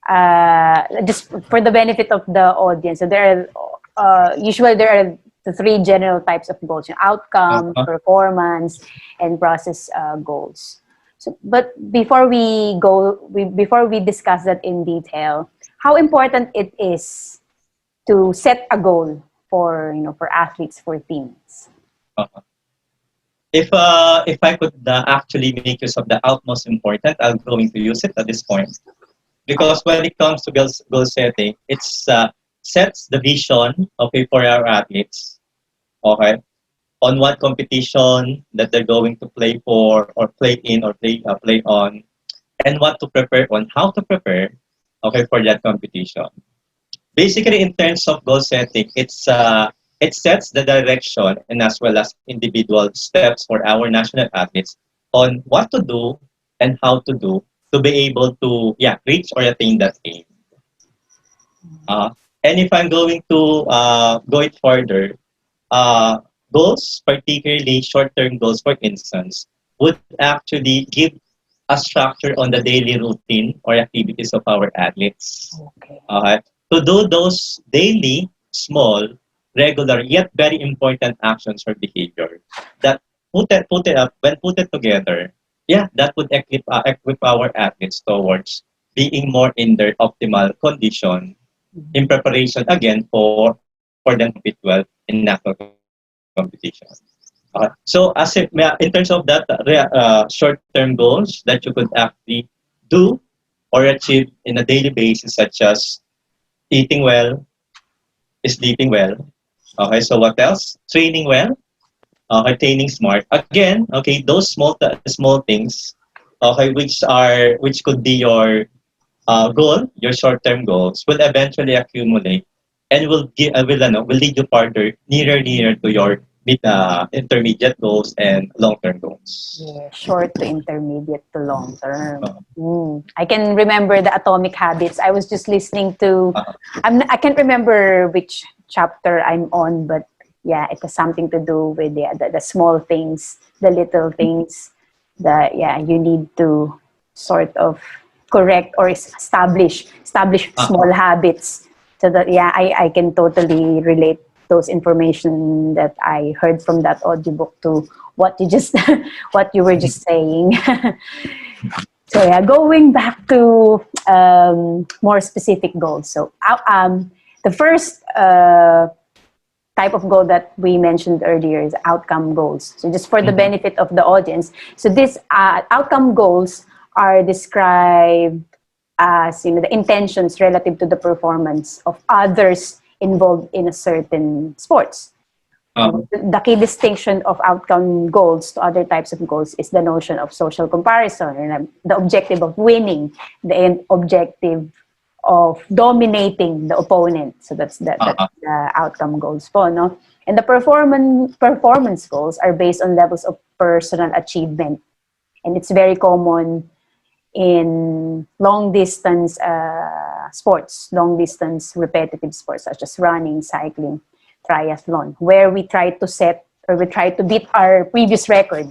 are, just for the benefit of the audience, so there are, usually there are the three general types of goals: outcome, Uh, performance, and process goals. So, but before we discuss that in detail, how important it is to set a goal for for athletes, for teams. uh, if I could actually make use of the utmost important, I'm going to use it at this point because when it comes to goal setting, it's sets the vision okay for our athletes. Okay, on what competition that they're going to play for or play in or play on, and what to prepare on, how to prepare, okay, for that competition. Basically, in terms of goal setting, it sets the direction and as well as individual steps for our national athletes on what to do and how to do to be able to reach or attain that aim. Uh, and if I'm going to go it further, uh, goals, particularly short-term goals, for instance, would actually give a structure on the daily routine or activities of our athletes. Okay. To do those daily, small, regular, yet very important actions or behavior that put it up when put it together, that would equip our athletes towards being more in their optimal condition in preparation again for them to compete well in national competition. So in terms of that short-term goals that you could actually do or achieve in a daily basis, such as eating well, sleeping well. Okay, so what else? Training well, training smart. Again, okay, those small things, okay, which could be your goal, your short-term goals, will eventually accumulate and will lead you further, nearer to your intermediate goals and long-term goals. Yeah, short to intermediate to long term. Uh, I can remember the Atomic Habits. I was just listening to, uh, I can't remember which chapter I'm on, but yeah, it has something to do with the small things, the little things that, yeah, you need to sort of correct or establish small habits, so that, yeah, I can totally relate those information that I heard from that audiobook to what you just what you were just saying. So yeah, going back to more specific goals. So the first type of goal that we mentioned earlier is outcome goals. So just for the benefit of the audience, so these outcome goals are described as, the intentions relative to the performance of others involved in a certain sports. The key distinction of outcome goals to other types of goals is the notion of social comparison, and the objective of winning, the objective of dominating the opponent. So that's the outcome goals po, no? And the performance goals are based on levels of personal achievement. And it's very common in long distance sports, long distance repetitive sports such as running, cycling, triathlon, where we try to beat our previous record.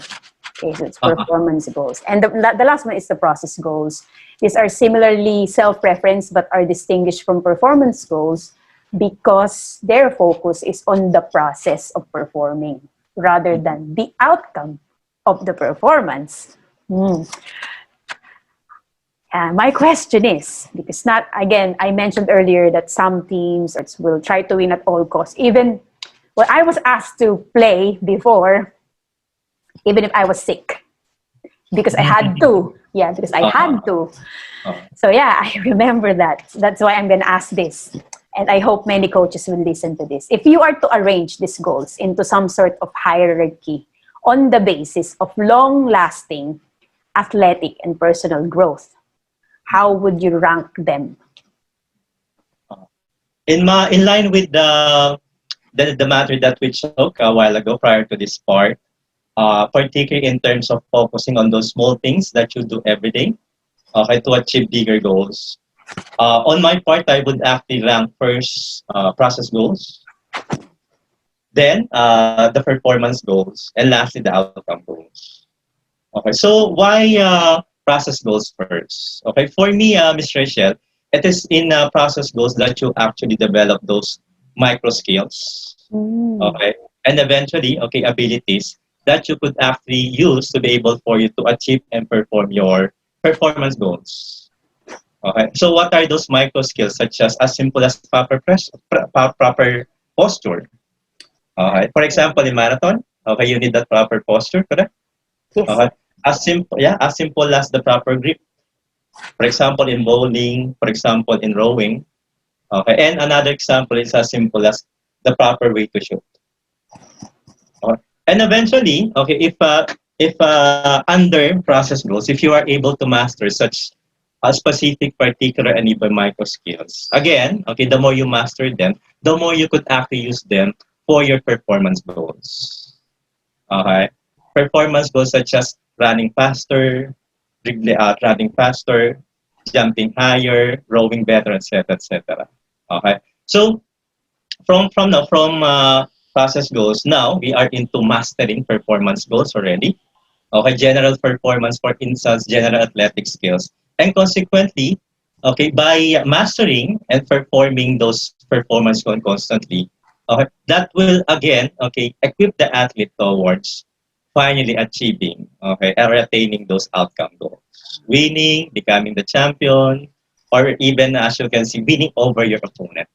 Okay, so it's performance goals. And the last one is the process goals. These are similarly self-referenced but are distinguished from performance goals because their focus is on the process of performing rather than the outcome of the performance. My question is, because I mentioned earlier that some teams will try to win at all costs. Even when I was asked to play before, even if I was sick, because I had to. Yeah, because I had to. So yeah, I remember that. That's why I'm going to ask this. And I hope many coaches will listen to this. If you are to arrange these goals into some sort of hierarchy on the basis of long-lasting athletic and personal growth, how would you rank them? In line with the matter that we spoke a while ago prior to this part, particularly in terms of focusing on those small things that you do every day, okay, to achieve bigger goals. On my part, I would actually rank first process goals, then the performance goals, and lastly the outcome goals. Okay, so why process goals first? Okay, for me, Ms. Rachel, it is in process goals that you actually develop those micro skills, okay, and eventually, okay, abilities that you could actually use to be able for you to achieve and perform your performance goals. Okay, so what are those micro skills, such as simple as proper posture? Okay, for example, in marathon, okay, you need that proper posture, correct? Yes. Okay, as simple as the proper grip. For example, in bowling, for example, in rowing. Okay, and another example is as simple as the proper way to shoot. Okay. And eventually, okay, if under process goals, if you are able to master such a specific, particular, and even micro skills, again, okay, the more you master them, the more you could actually use them for your performance goals. Okay, performance goals such as running faster, jumping higher, rowing better, etc., etc. Okay, so from process goals, now we are into mastering performance goals already. Okay, general performance, for instance, general athletic skills, and consequently, okay, by mastering and performing those performance goals constantly, okay, that will again, okay, equip the athlete towards finally achieving, okay, and attaining those outcome goals, winning, becoming the champion, or even as you can see, winning over your opponent.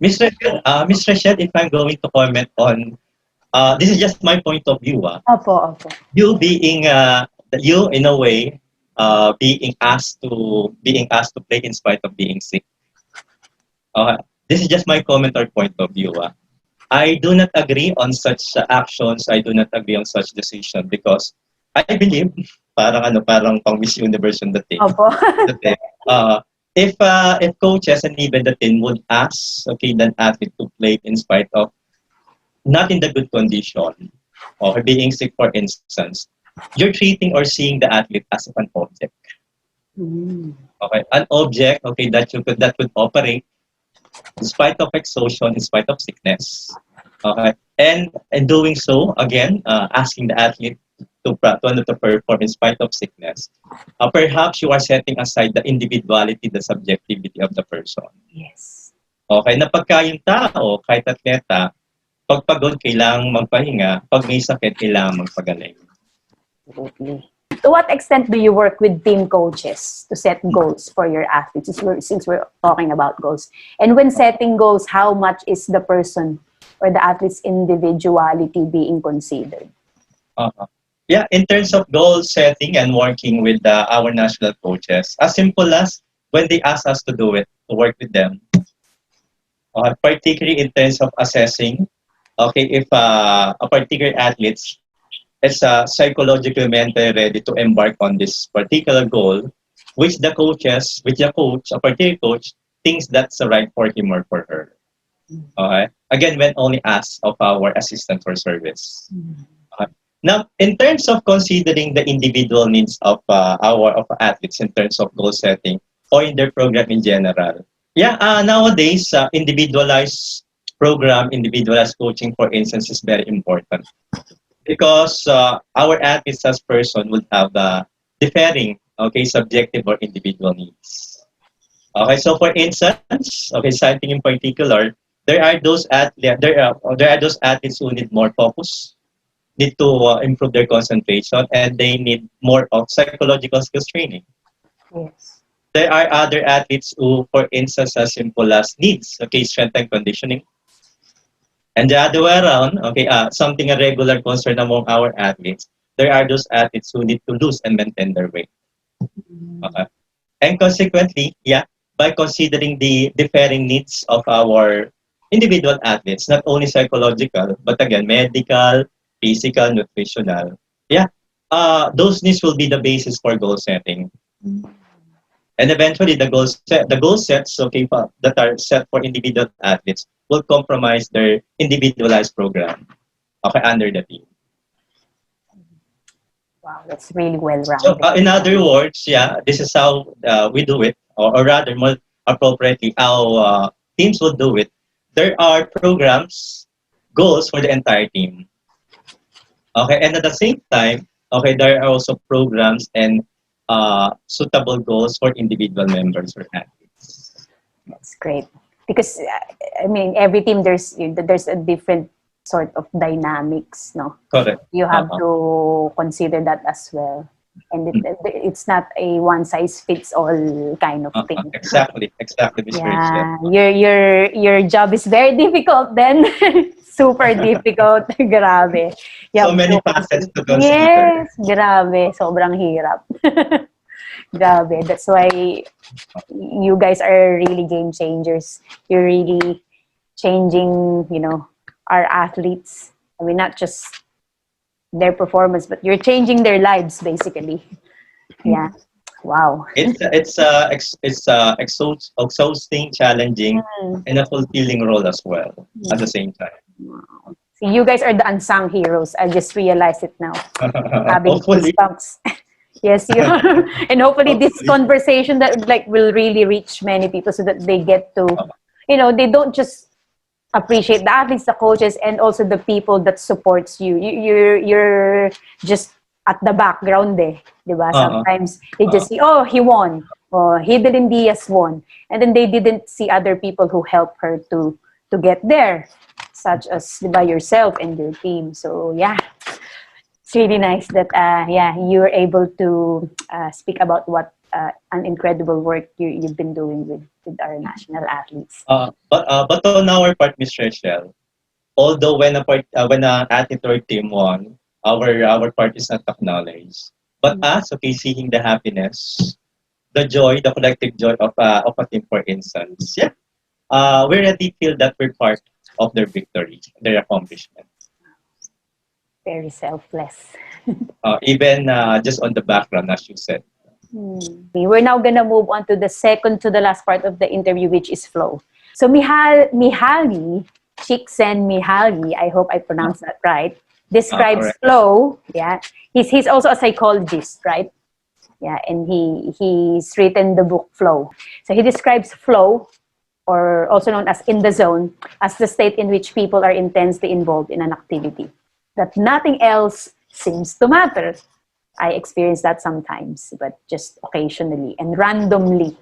Ms. Rachel, if I'm going to comment on, this is just my point of view. Opo. You being, you in a way, being asked to play in spite of being sick. This is just my comment or point of view. I do not agree on such actions. I do not agree on such decision because I believe parang pang Miss Universe yung dating. Opo. If coaches and even the team would ask, okay, then athlete to play in spite of not in the good condition or being sick, for instance, you're treating or seeing the athlete as an object. Okay, an object, okay, that would operate in spite of exhaustion, in spite of sickness. Okay, and in doing so, again, asking the athlete to perform in spite of sickness. Perhaps you are setting aside the individuality, the subjectivity of the person. Yes. Okay, na pagka yung tao, kahit atleta, pag pagod, kailangang magpahinga. Pag may sakit, kailangang magpagaling. Absolutely. To what extent do you work with team coaches to set goals for your athletes, since we're talking about goals? And when setting goals, how much is the person or the athlete's individuality being considered? Yeah, in terms of goal setting and working with our national coaches, as simple as when they ask us to do it, to work with them, particularly in terms of assessing, okay, if a particular athlete is psychologically mentally ready to embark on this particular goal, which the coach, a particular coach, thinks that's the right for him or for her. Okay. Again, when only asked of our assistant for service. Now, in terms of considering the individual needs of our athletes in terms of goal setting or in their program in general, nowadays individualized program, individualized coaching, for instance, is very important because our athletes as person would have differing, okay, subjective or individual needs. Okay, so for instance, okay, citing in particular, there are those athletes who need more focus, need to improve their concentration, and they need more of psychological skills training. Yes. There are other athletes who, for instance, as simple as needs, okay, strength and conditioning. And the other way around, okay, something a regular concern among our athletes, there are those athletes who need to lose and maintain their weight. Okay. And consequently, by considering the differing needs of our individual athletes, not only psychological, but again, medical, physical, nutritional, those needs will be the basis for goal setting. And eventually, the goal sets, okay, that are set for individual athletes will compromise their individualized program, okay, under the team. Wow, that's really well-rounded. So, in other words, this is how we do it, or rather, more appropriately, how teams will do it. There are programs, goals for the entire team. Okay, and at the same time, okay, there are also programs and suitable goals for individual members or athletes. That's great. Because, I mean, every team, there's a different sort of dynamics, no? Correct. You have to consider that as well. And it's not a one-size-fits-all kind of thing. Exactly, Ms. Rachel. Your job is very difficult then. Super difficult. Grabe. So many facets to consider. Yes, grabe. Sobrang hirap. Grabe. That's why you guys are really game changers. You're really changing, our athletes. I mean, not just their performance, but you're changing their lives, basically. Yeah. Wow. It's exhausting, challenging, and a fulfilling role as well at the same time. Wow. See, you guys are the unsung heroes. I just realized it now. Having goosebumps. Yes, you are. And hopefully this conversation that will really reach many people so that they get to, they don't just appreciate the athletes, the coaches, and also the people that supports you. You're just at the background, diba? Sometimes they just see, oh, he won, or Hidden Diaz won, and then they didn't see other people who helped her to get there, such as diba, yourself and your team. So it's really nice that you were able to speak about what an incredible work you've been doing with our national athletes. But on our part, Ms. Rachel, although when an athlete or team won, our part is not acknowledged. But us, okay, seeing the happiness, the joy, the collective joy of a team, for instance, we already feel that we're part of their victory, their accomplishment. Very selfless. Even just on the background, as you said. We're now gonna move on to the second to the last part of the interview, which is flow. So Mihaly Csikszentmihalyi, I hope I pronounced that right, describes flow. Yeah, he's also a psychologist, right? Yeah, and he's written the book Flow. So he describes flow or also known as in the zone, as the state in which people are intensely involved in an activity, that nothing else seems to matter. I experience that sometimes, but just occasionally and randomly.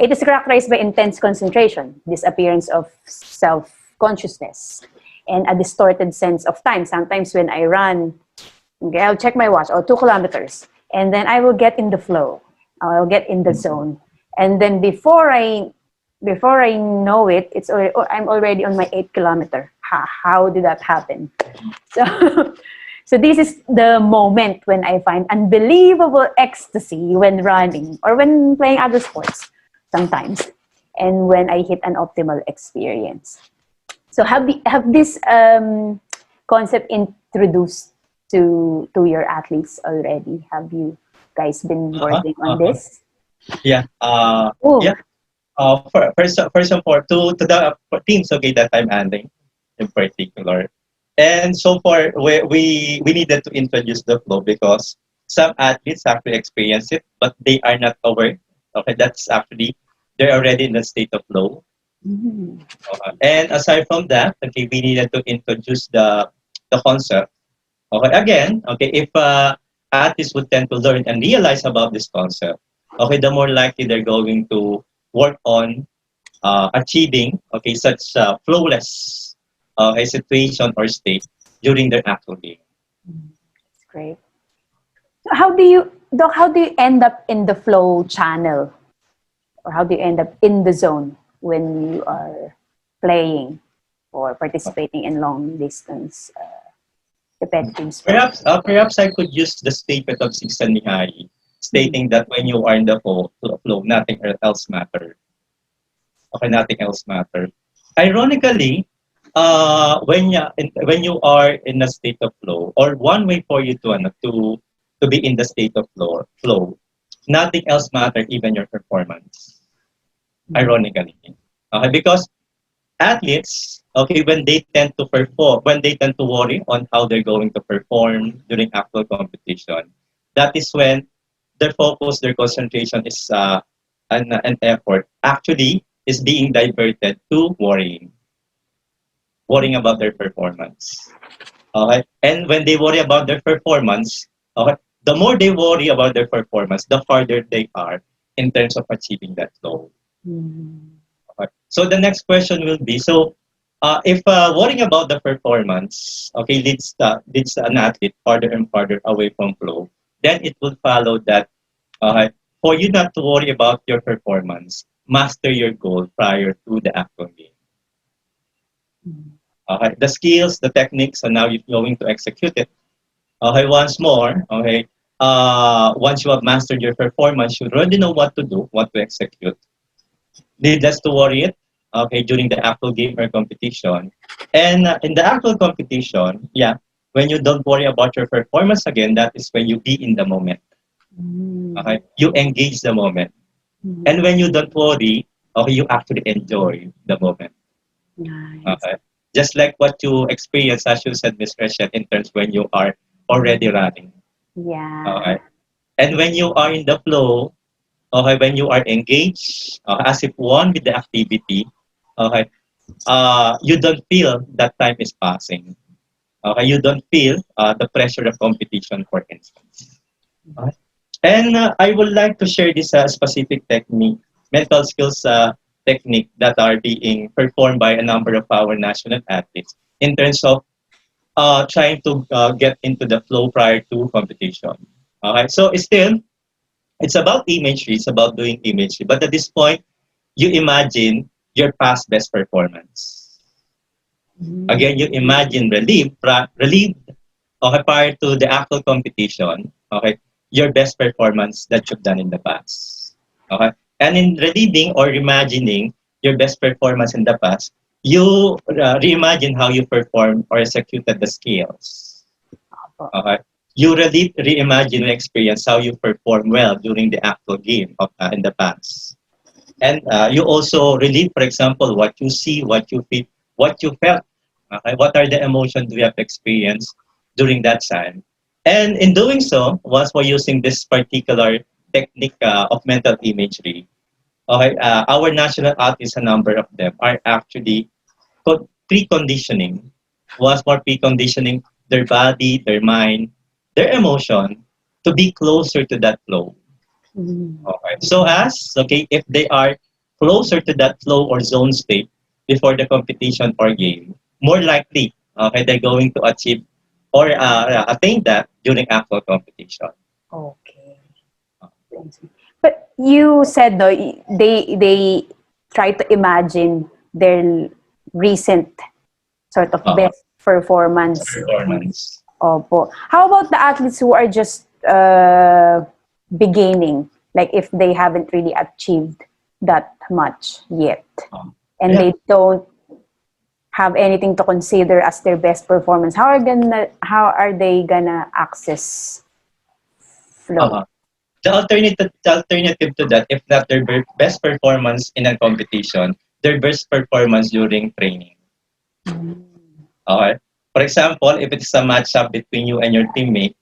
It is characterized by intense concentration, disappearance of self-consciousness, and a distorted sense of time. Sometimes when I run, okay, I'll check my watch, 2 kilometers, and then I will get in the flow. I'll get in the zone. And then before I know it, I'm already on my 8 kilometer. How did that happen? So, so this is the moment when I find unbelievable ecstasy when running or when playing other sports sometimes, and when I hit an optimal experience. So have this concept introduced to your athletes already? Have you guys been working on this? Yeah. Oh. Yeah. First of all, to the teams, okay, that I'm handling in particular. And so far, we needed to introduce the flow because some athletes actually experience it, but they are not aware. Okay, that's actually, they're already in the state of flow. Mm. And aside from that, okay, we needed to introduce the concept. Okay, again, okay, if artists would tend to learn and realize about this concept, okay, the more likely they're going to work on achieving, okay, such flawless a situation or state during their actual game. That's great. So how do you end up in the flow channel, or how do you end up in the zone when you are playing or participating in long distance competitive sports? Perhaps I could use the statement of Sixten Mihai, stating that when you are in the flow, nothing else matters. Okay, nothing else matters. Ironically, when you are in a state of flow, or one way for you to be in the state of flow, nothing else matters, even your performance. Ironically, okay, because athletes, okay, when they tend to worry on how they're going to perform during actual competition, that is when their focus, their concentration is an effort actually is being diverted to worrying about their performance. Okay, and when they worry about their performance, okay, the more they worry about their performance, the farther they are in terms of achieving that goal. Mm. Okay. So the next question will be: so, if worrying about the performance, okay, leads an athlete farther and farther away from flow, then it will follow that for you not to worry about your performance, master your goal prior to the actual game. Okay, the skills, the techniques, and now you're going to execute it. Okay, once more. Okay, once you have mastered your performance, you already know what to do, what to execute. Needless to worry it, okay, during the actual game or competition. And in the actual competition, yeah, when you don't worry about your performance again, that is when you be in the moment. Okay, you engage the moment. And when you don't worry, okay, you actually enjoy the moment. Nice. Okay, just like what you experience, as you said, Miss Rachel, in terms when you are already running. Yeah. Okay, and when you are in the flow, okay, when you are engaged, as if one with the activity, okay, you don't feel that time is passing. Okay, you don't feel the pressure of competition, for instance. Okay. And I would like to share this specific technique, mental skills technique that are being performed by a number of our national athletes in terms of trying to get into the flow prior to competition. Okay, so it's about imagery, it's about doing imagery, but at this point, you imagine your past best performance. Again, you imagine relieved, okay, prior to the actual competition, okay, your best performance that you've done in the past. Okay? And in relieving or reimagining your best performance in the past, you reimagine how you performed or executed the skills. Okay? You reimagine and experience how you perform well during the actual game in the past. And you also relieve, for example, what you see, what you feel, what you felt. Okay? What are the emotions we have experienced during that time? And in doing so, once we're using this particular technique of mental imagery, Okay, our national athletes, a number of them, are actually preconditioning. Was more preconditioning their body, their mind, their emotion to be closer to that flow. Mm. Okay. So as, okay, if they are closer to that flow or zone state before the competition or game, more likely, okay, they're going to achieve or attain that during actual competition. Okay. Thanks. But you said though they try to imagine their recent sort of Uh, best performance. Performance. Opo. How about the athletes who are just beginning, like if they haven't really achieved that much yet, and Yeah. they don't have anything to consider as their best performance? How are they gonna access flow? Uh, the alternative to that, if not their best performance in a competition, their best performance during training. Okay. For example, if it's a matchup between you and your teammate,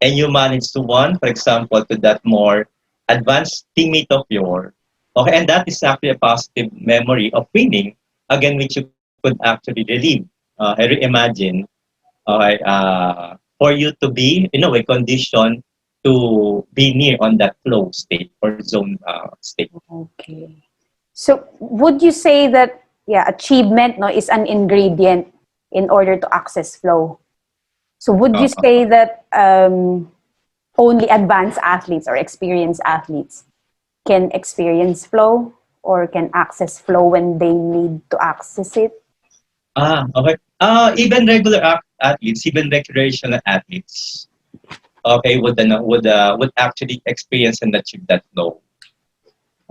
and you manage to win, for example, to that more advanced teammate of yours, okay, and that is actually a positive memory of winning, again, which you could actually relive, reimagine, okay, for you to be, in a way, conditioned to be near on that flow state or zone state. Okay. So would you say that achievement no is an ingredient in order to access flow? So would you Uh, say that only advanced athletes or experienced athletes can experience flow or can access flow when they need to access it? okay. Even regular athletes, even recreational athletes, okay, would actually experience and achieve that flow.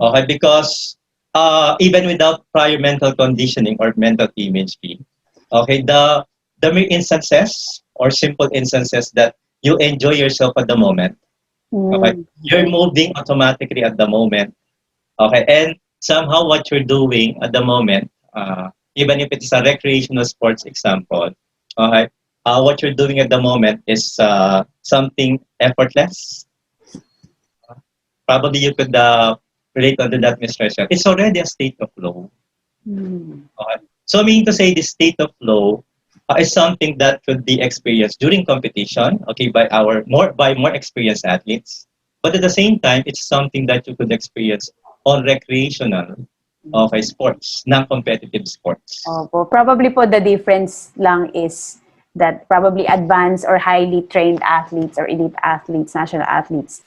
Okay, because even without prior mental conditioning or mental imagery, okay, the mere instances or simple instances that you enjoy yourself at the moment, okay, Mm. you're moving automatically at the moment, okay, and somehow what you're doing at the moment, even if it's a recreational sports example, okay, what you're doing at the moment is something effortless. Probably you could relate onto that, Ms. Rachel. It's already a state of flow. Mm. Okay? So I mean to say this state of flow is something that could be experienced during competition, okay, by more experienced athletes. But at the same time, it's something that you could experience on recreational, okay, sports, non-competitive sports. Opo. Probably po the difference lang is that probably advanced or highly trained athletes or elite athletes, national athletes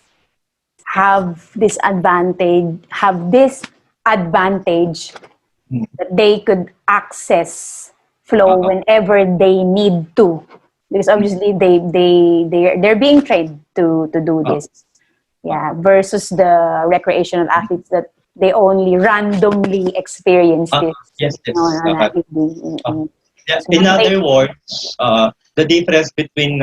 have this advantage Mm. that they could access flow Uh-huh. whenever they need to, because Mm. obviously they're being trained to do Uh, this, uh, versus the recreational athletes that they only randomly experience uh, this, yes, on yes. a daily. Uh, yeah. So In when they other words, the difference between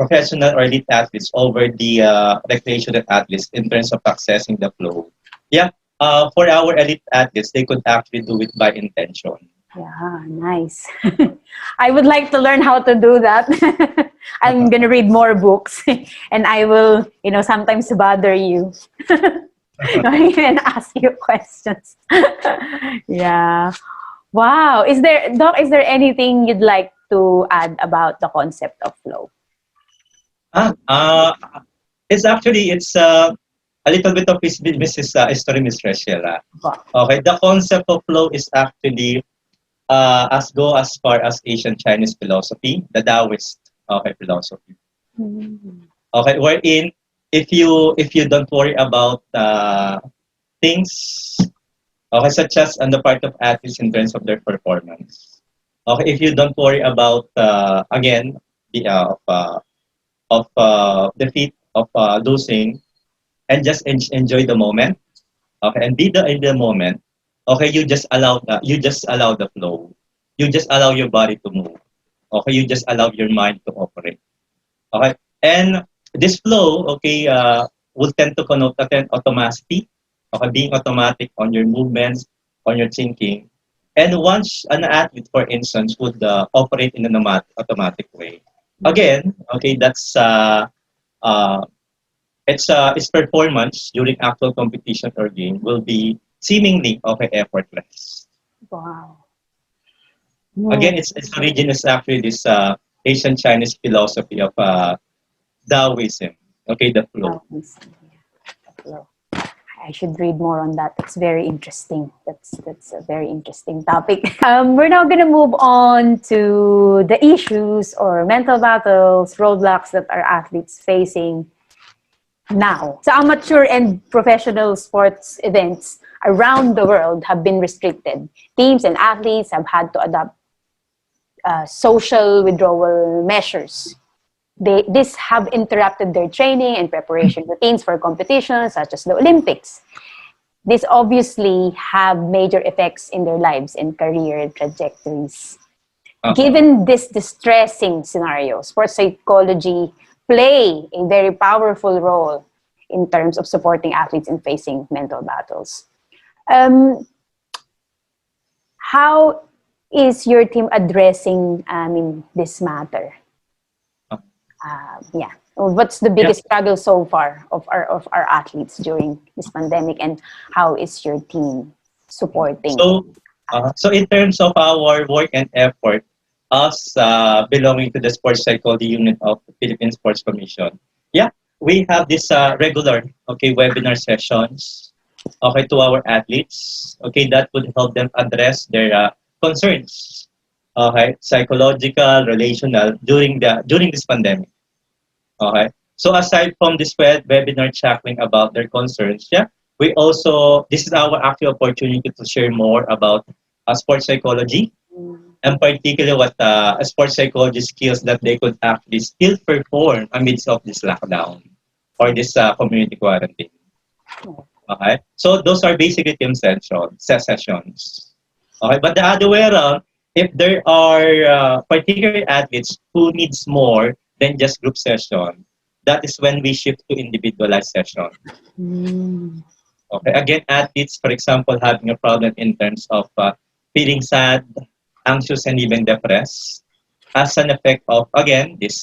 professional or elite athletes over the recreational athletes in terms of accessing the flow. Yeah, for our elite athletes, they could actually do it by intention. Yeah, nice. I would like to learn how to do that. I'm gonna read more books, and I will, sometimes bother you, and ask you questions. Yeah. Wow. Is there anything you'd like to add about the concept of flow? Ah, it's a little bit of Mrs. History, Miss Rachel. Okay, the concept of flow is actually as far as ancient Chinese philosophy, the Taoist, okay, philosophy. Mm. Okay, wherein if you don't worry about things, okay, such as on the part of athletes in terms of their performance. Okay, if you don't worry about again the defeat of losing, and just enjoy the moment, okay, and be in the moment. Okay, you just allow the flow. You just allow your body to move. Okay, you just allow your mind to operate. Okay, and this flow, okay, will tend to connote automaticity. Okay, being automatic on your movements, on your thinking. And once an athlete, for instance, would operate in an automatic way, again, okay, that's uh, its performance during actual competition or game will be seemingly effortless. Wow. Again, its origin is actually this ancient Chinese philosophy of Taoism. Okay, the flow. Flow. I should read more on that. It's very interesting. That's a very interesting topic. We're now going to move on to the issues or mental battles, roadblocks that our athletes facing now. So amateur and professional sports events around the world have been restricted. Teams and athletes have had to adopt social withdrawal measures. This have interrupted their training and preparation routines for competitions such as the Olympics. This obviously have major effects in their lives and career trajectories. Given this distressing scenario, sports psychology play a very powerful role in terms of supporting athletes in facing mental battles. How is your team addressing this matter? What's the biggest struggle so far of our athletes during this pandemic, and how is your team supporting? So in terms of our work and effort, us belonging to the Sports Psychology Unit of the Philippine Sports Commission, we have this regular webinar sessions to our athletes that would help them address their concerns, psychological, relational during this pandemic. Okay. So aside from this webinar tackling about their concerns, we also, this is our actual opportunity to share more about sports psychology, and particularly what sports psychology skills that they could actually still perform amidst of this lockdown or this community quarantine. Okay. So those are basically team sessions. Okay. But the other way around, if there are particular athletes who needs more than just group session, that is when we shift to individualized session. Okay. Again, athletes, for example, having a problem in terms of feeling sad, anxious, and even depressed as an effect of, again, this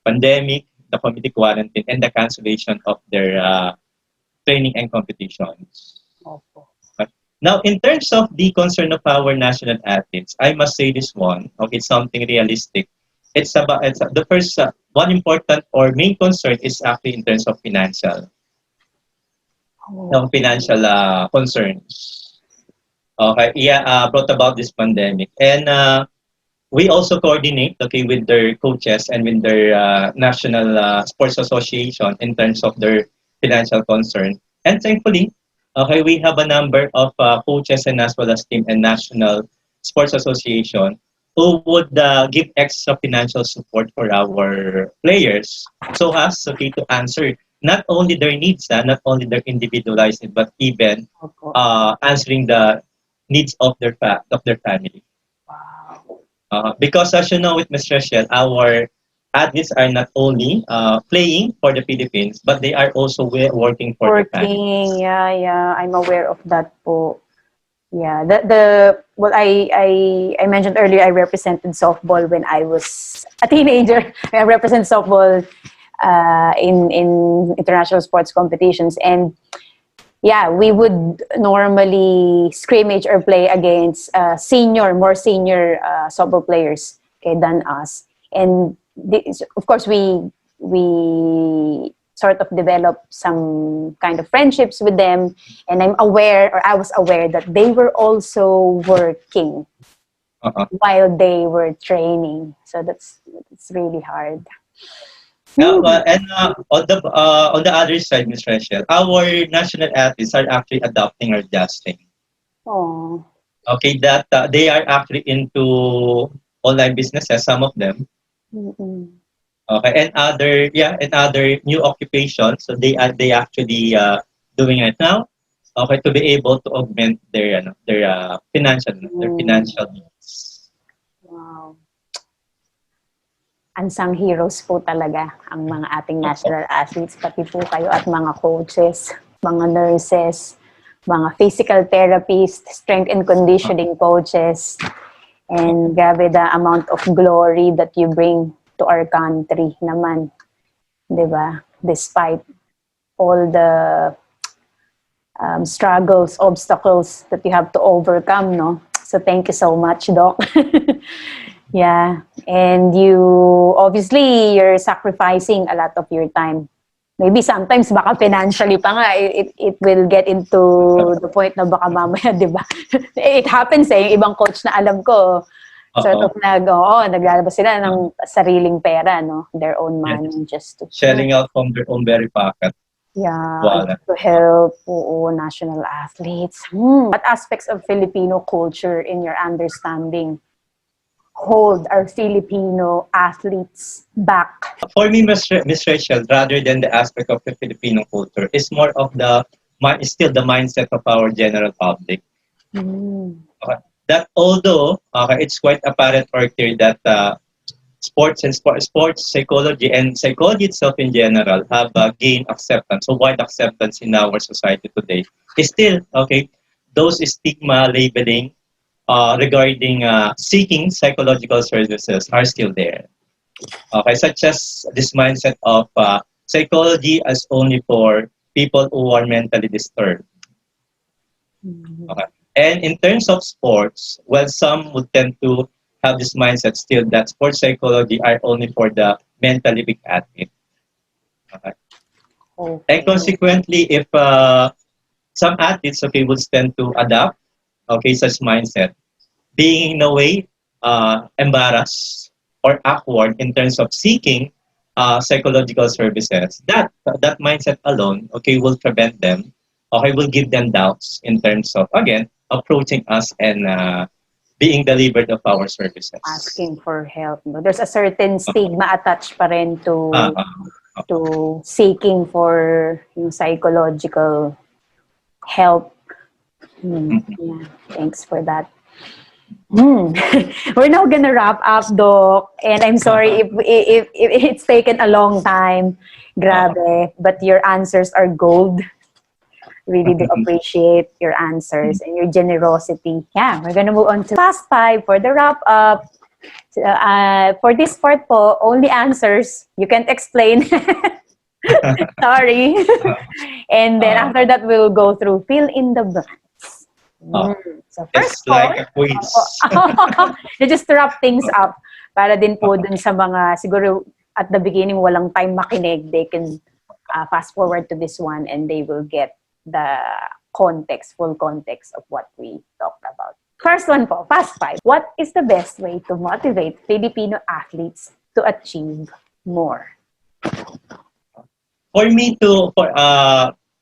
pandemic, the community quarantine, and the cancellation of their training and competitions. Now, in terms of the concern of our national athletes, I must say this one. Okay, something realistic. It's the first one important or main concern is actually in terms of financial concerns. Okay, brought about this pandemic, and we also coordinate with their coaches and with their national sports association in terms of their financial concern. And thankfully, we have a number of coaches and as well as team and national sports association who would give extra financial support for our players so as to answer not only their needs, not only their individualized needs, but even answering the needs of their family. Because as you know with Ms. Rachel, our athletes are not only playing for the Philippines, but they are also working for their families. Yeah, I'm aware of that po. Yeah, what I mentioned earlier, I represented softball when I was a teenager. I represent softball in international sports competitions, and we would normally scrimmage or play against more senior softball players than us, and of course we sort of develop some kind of friendships with them, and I was aware that they were also working while they were training. So that's really hard. And on the other side, Ms. Rachel, our national athletes are actually adopting or adjusting. Oh. Okay, that they are actually into online businesses, some of them. Okay, and other new occupations. So they actually doing it now. Okay, to be able to augment their financial needs. Wow. Unsung heroes po talaga ang mga ating national athletes, pati po kayo at mga coaches, mga nurses, mga physical therapists, strength and conditioning coaches, and grabe the amount of glory that you bring to our country naman, di ba? Despite all the struggles, obstacles that you have to overcome, no? So thank you so much, Doc. Yeah, and you're sacrificing a lot of your time. Maybe sometimes baka financially pa nga, it will get into the point na baka mamaya, di ba? It happens yung ibang coach na alam ko, sort of naglalabas sila ng sariling pera, no? Their own money, just to shelling out from their own very pocket. Yeah, to help national athletes. What aspects of Filipino culture, in your understanding, hold our Filipino athletes back? For me, Miss Rachel, rather than the aspect of the Filipino culture, it's more of still the mindset of our general public. That although it's quite apparent or clear that sports and sports psychology and psychology itself in general have gained acceptance, so wide acceptance in our society today, is still those stigma labeling regarding seeking psychological services are still there. Such as this mindset of psychology as only for people who are mentally disturbed. And in terms of sports, well, some would tend to have this mindset still that sports psychology are only for the mentally weak athlete. And consequently, if some athletes would tend to adopt such mindset, being in a way embarrassed or awkward in terms of seeking psychological services, that mindset alone will prevent them, will give them doubts in terms of, again, approaching us and being delivered of our services. Asking for help. No? There's a certain stigma attached pa rin to seeking for psychological help. Yeah, thanks for that. We're now gonna wrap up, Doc, and I'm sorry if it's taken a long time. Grabe, but your answers are gold. Really do appreciate your answers and your generosity. Yeah, we're gonna move on to Fast 5 for the wrap up. For this part po, only answers. You can't explain. Sorry. And then after that, we'll go through fill in the blanks. So first it's like a quiz. Just to wrap things up, para din po dun sa mga siguro at the beginning walang time makinig, they can fast forward to this one and they will get the full context of what we talked about. First one po, Fast 5. What is the best way to motivate Filipino athletes to achieve more? For me to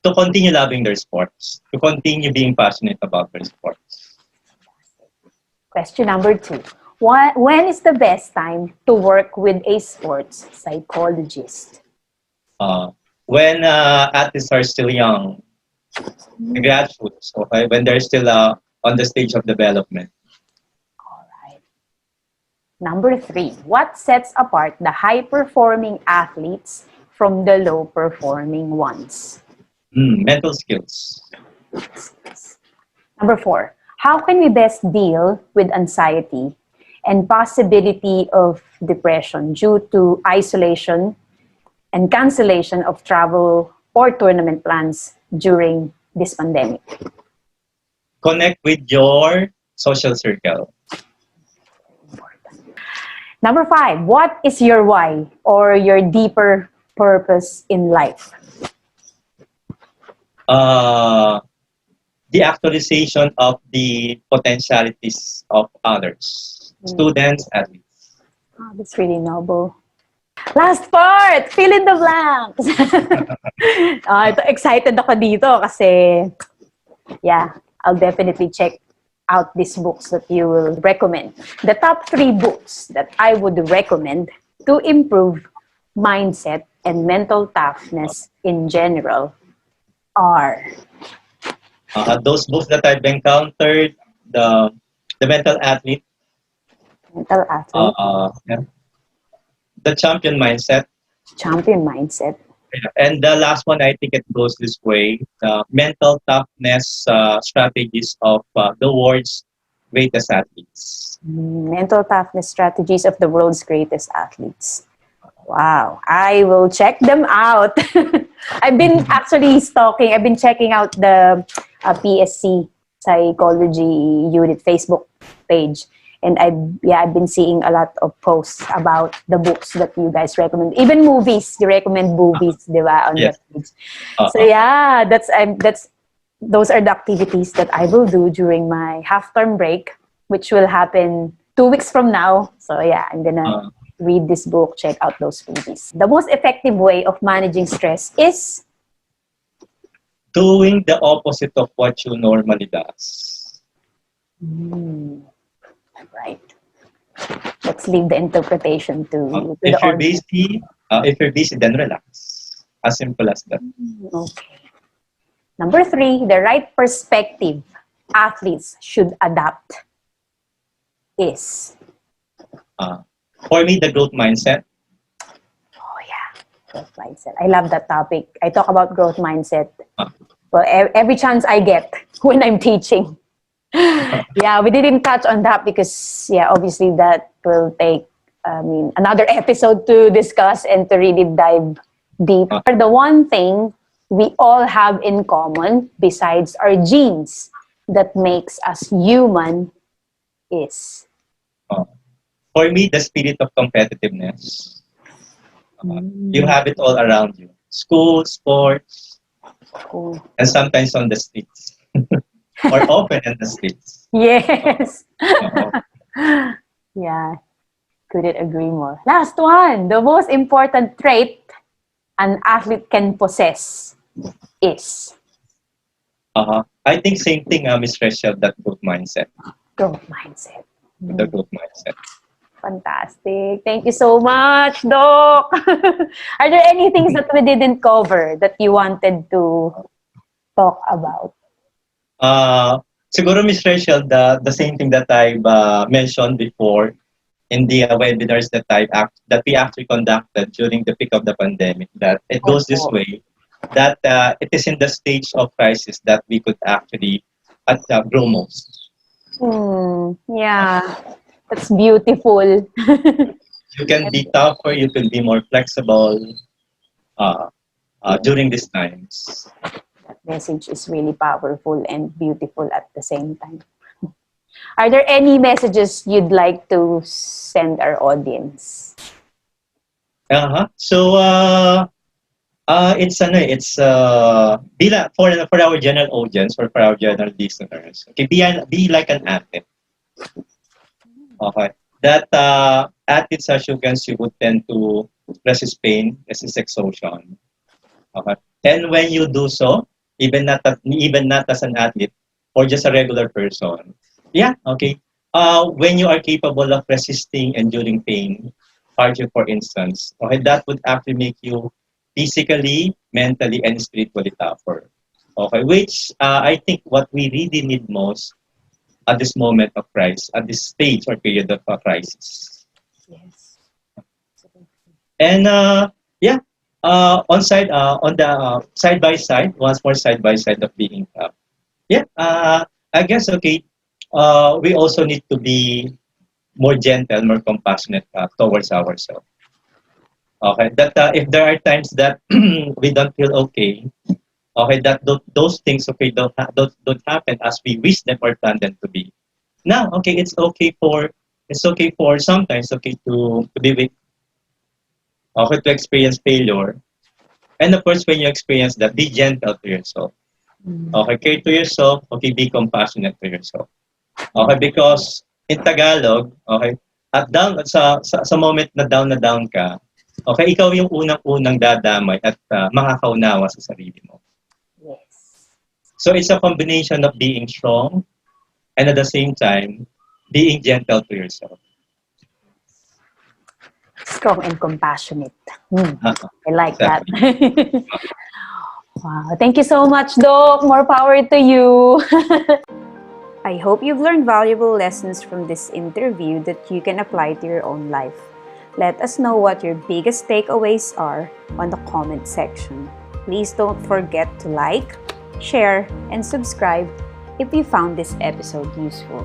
continue loving their sports, to continue being passionate about their sports. Question number 2. When is the best time to work with a sports psychologist? When athletes are still young, grassroots, when they're still on the stage of development. All right. Number 3. What sets apart the high-performing athletes from the low-performing ones? Mental skills. Number 4. How can we best deal with anxiety and possibility of depression due to isolation and cancellation of travel or tournament plans during this pandemic? Connect with your social circle. Number 5. What is your why or your deeper purpose in life? The actualization of the potentialities of others, students, athletes. Oh, that's really noble. Last part, fill in the blanks. Excited ako dito kasi, yeah, I'll definitely check out these books that you will recommend. The top 3 books that I would recommend to improve mindset and mental toughness in general are those books that I've encountered, the mental athlete, yeah. The champion mindset, and the last one, I think it goes this way: the mental toughness strategies of the world's greatest athletes. Mental toughness strategies of the world's greatest athletes. Wow, I will check them out. I've been actually stalking, I've been checking out the PSC Psychology Unit Facebook page. And I've been seeing a lot of posts about the books that you guys recommend. Even movies, you recommend movies, di ba, on Yes. that page. So yeah, those are the activities that I will do during my half-term break, which will happen 2 weeks from now. So yeah, I'm gonna read this book, check out those movies. The most effective way of managing stress is Doing the opposite of what you normally does. Right. Let's leave the interpretation to the If you're audience. busy, then relax. As simple as that. Okay. Number 3, the right perspective athletes should adopt is. For me, the growth mindset. Oh yeah, growth mindset. I love that topic. I talk about growth mindset. Well, every chance I get when I'm teaching. Yeah, we didn't touch on that because, yeah, obviously that will take, another episode to discuss and to really dive deep. The one thing we all have in common, besides our genes, that makes us human is. For me, the spirit of competitiveness. You have it all around you. School, sports, and sometimes on the streets. Or open in the streets. Yes. Yeah, couldn't agree more. Last one, the most important trait an athlete can possess is. I think same thing, Ms. Rachel, that growth mindset. Growth mindset. The growth mindset. Fantastic. Thank you so much, Doc. Are there any things that we didn't cover that you wanted to talk about? Siguro, Ms. Rachel, the same thing that I've mentioned before in the webinars that we actually conducted during the peak of the pandemic, that it goes this way, that it is in the stage of crisis that we could actually grow most. Yeah, that's beautiful. You can be tougher, you can be more flexible during these times. That message is really powerful and beautiful at the same time. Are there any messages you'd like to send our audience? So it's for our general audience or for our general listeners. Okay, be like an athlete. Okay, that athletes, as you can see, would tend to resist pain, resist exhaustion. Okay, and when you do so, even not as an athlete or just a regular person, yeah, okay. When you are capable of resisting, enduring pain, hardship, for instance, okay, that would actually make you physically, mentally, and spiritually tougher. Okay, which I think what we really need most at this moment of crisis, at this stage or period of crisis. Yes. And yeah, on the side by side, once more side by side of being tough. Yeah, I guess okay. We also need to be more gentle, more compassionate towards ourselves. Okay, that if there are times that we don't feel okay, okay, that those things okay don't happen as we wish them or plan them to be. Now, okay, it's okay for sometimes okay to be weak, okay, to experience failure, and of course when you experience that, be gentle to yourself. Okay, care to yourself. Okay, be compassionate to yourself. Okay, because in Tagalog, okay, at sa moment na down ka, okay, ikaw yung unang-unang dadamay at makakaunawa sa sarili mo. Yes. So it's a combination of being strong and at the same time being gentle to yourself. Strong and compassionate. I like that. Wow. Thank you so much, Doc. More power to you. I hope you've learned valuable lessons from this interview that you can apply to your own life. Let us know what your biggest takeaways are on the comment section. Please don't forget to like, share, and subscribe if you found this episode useful.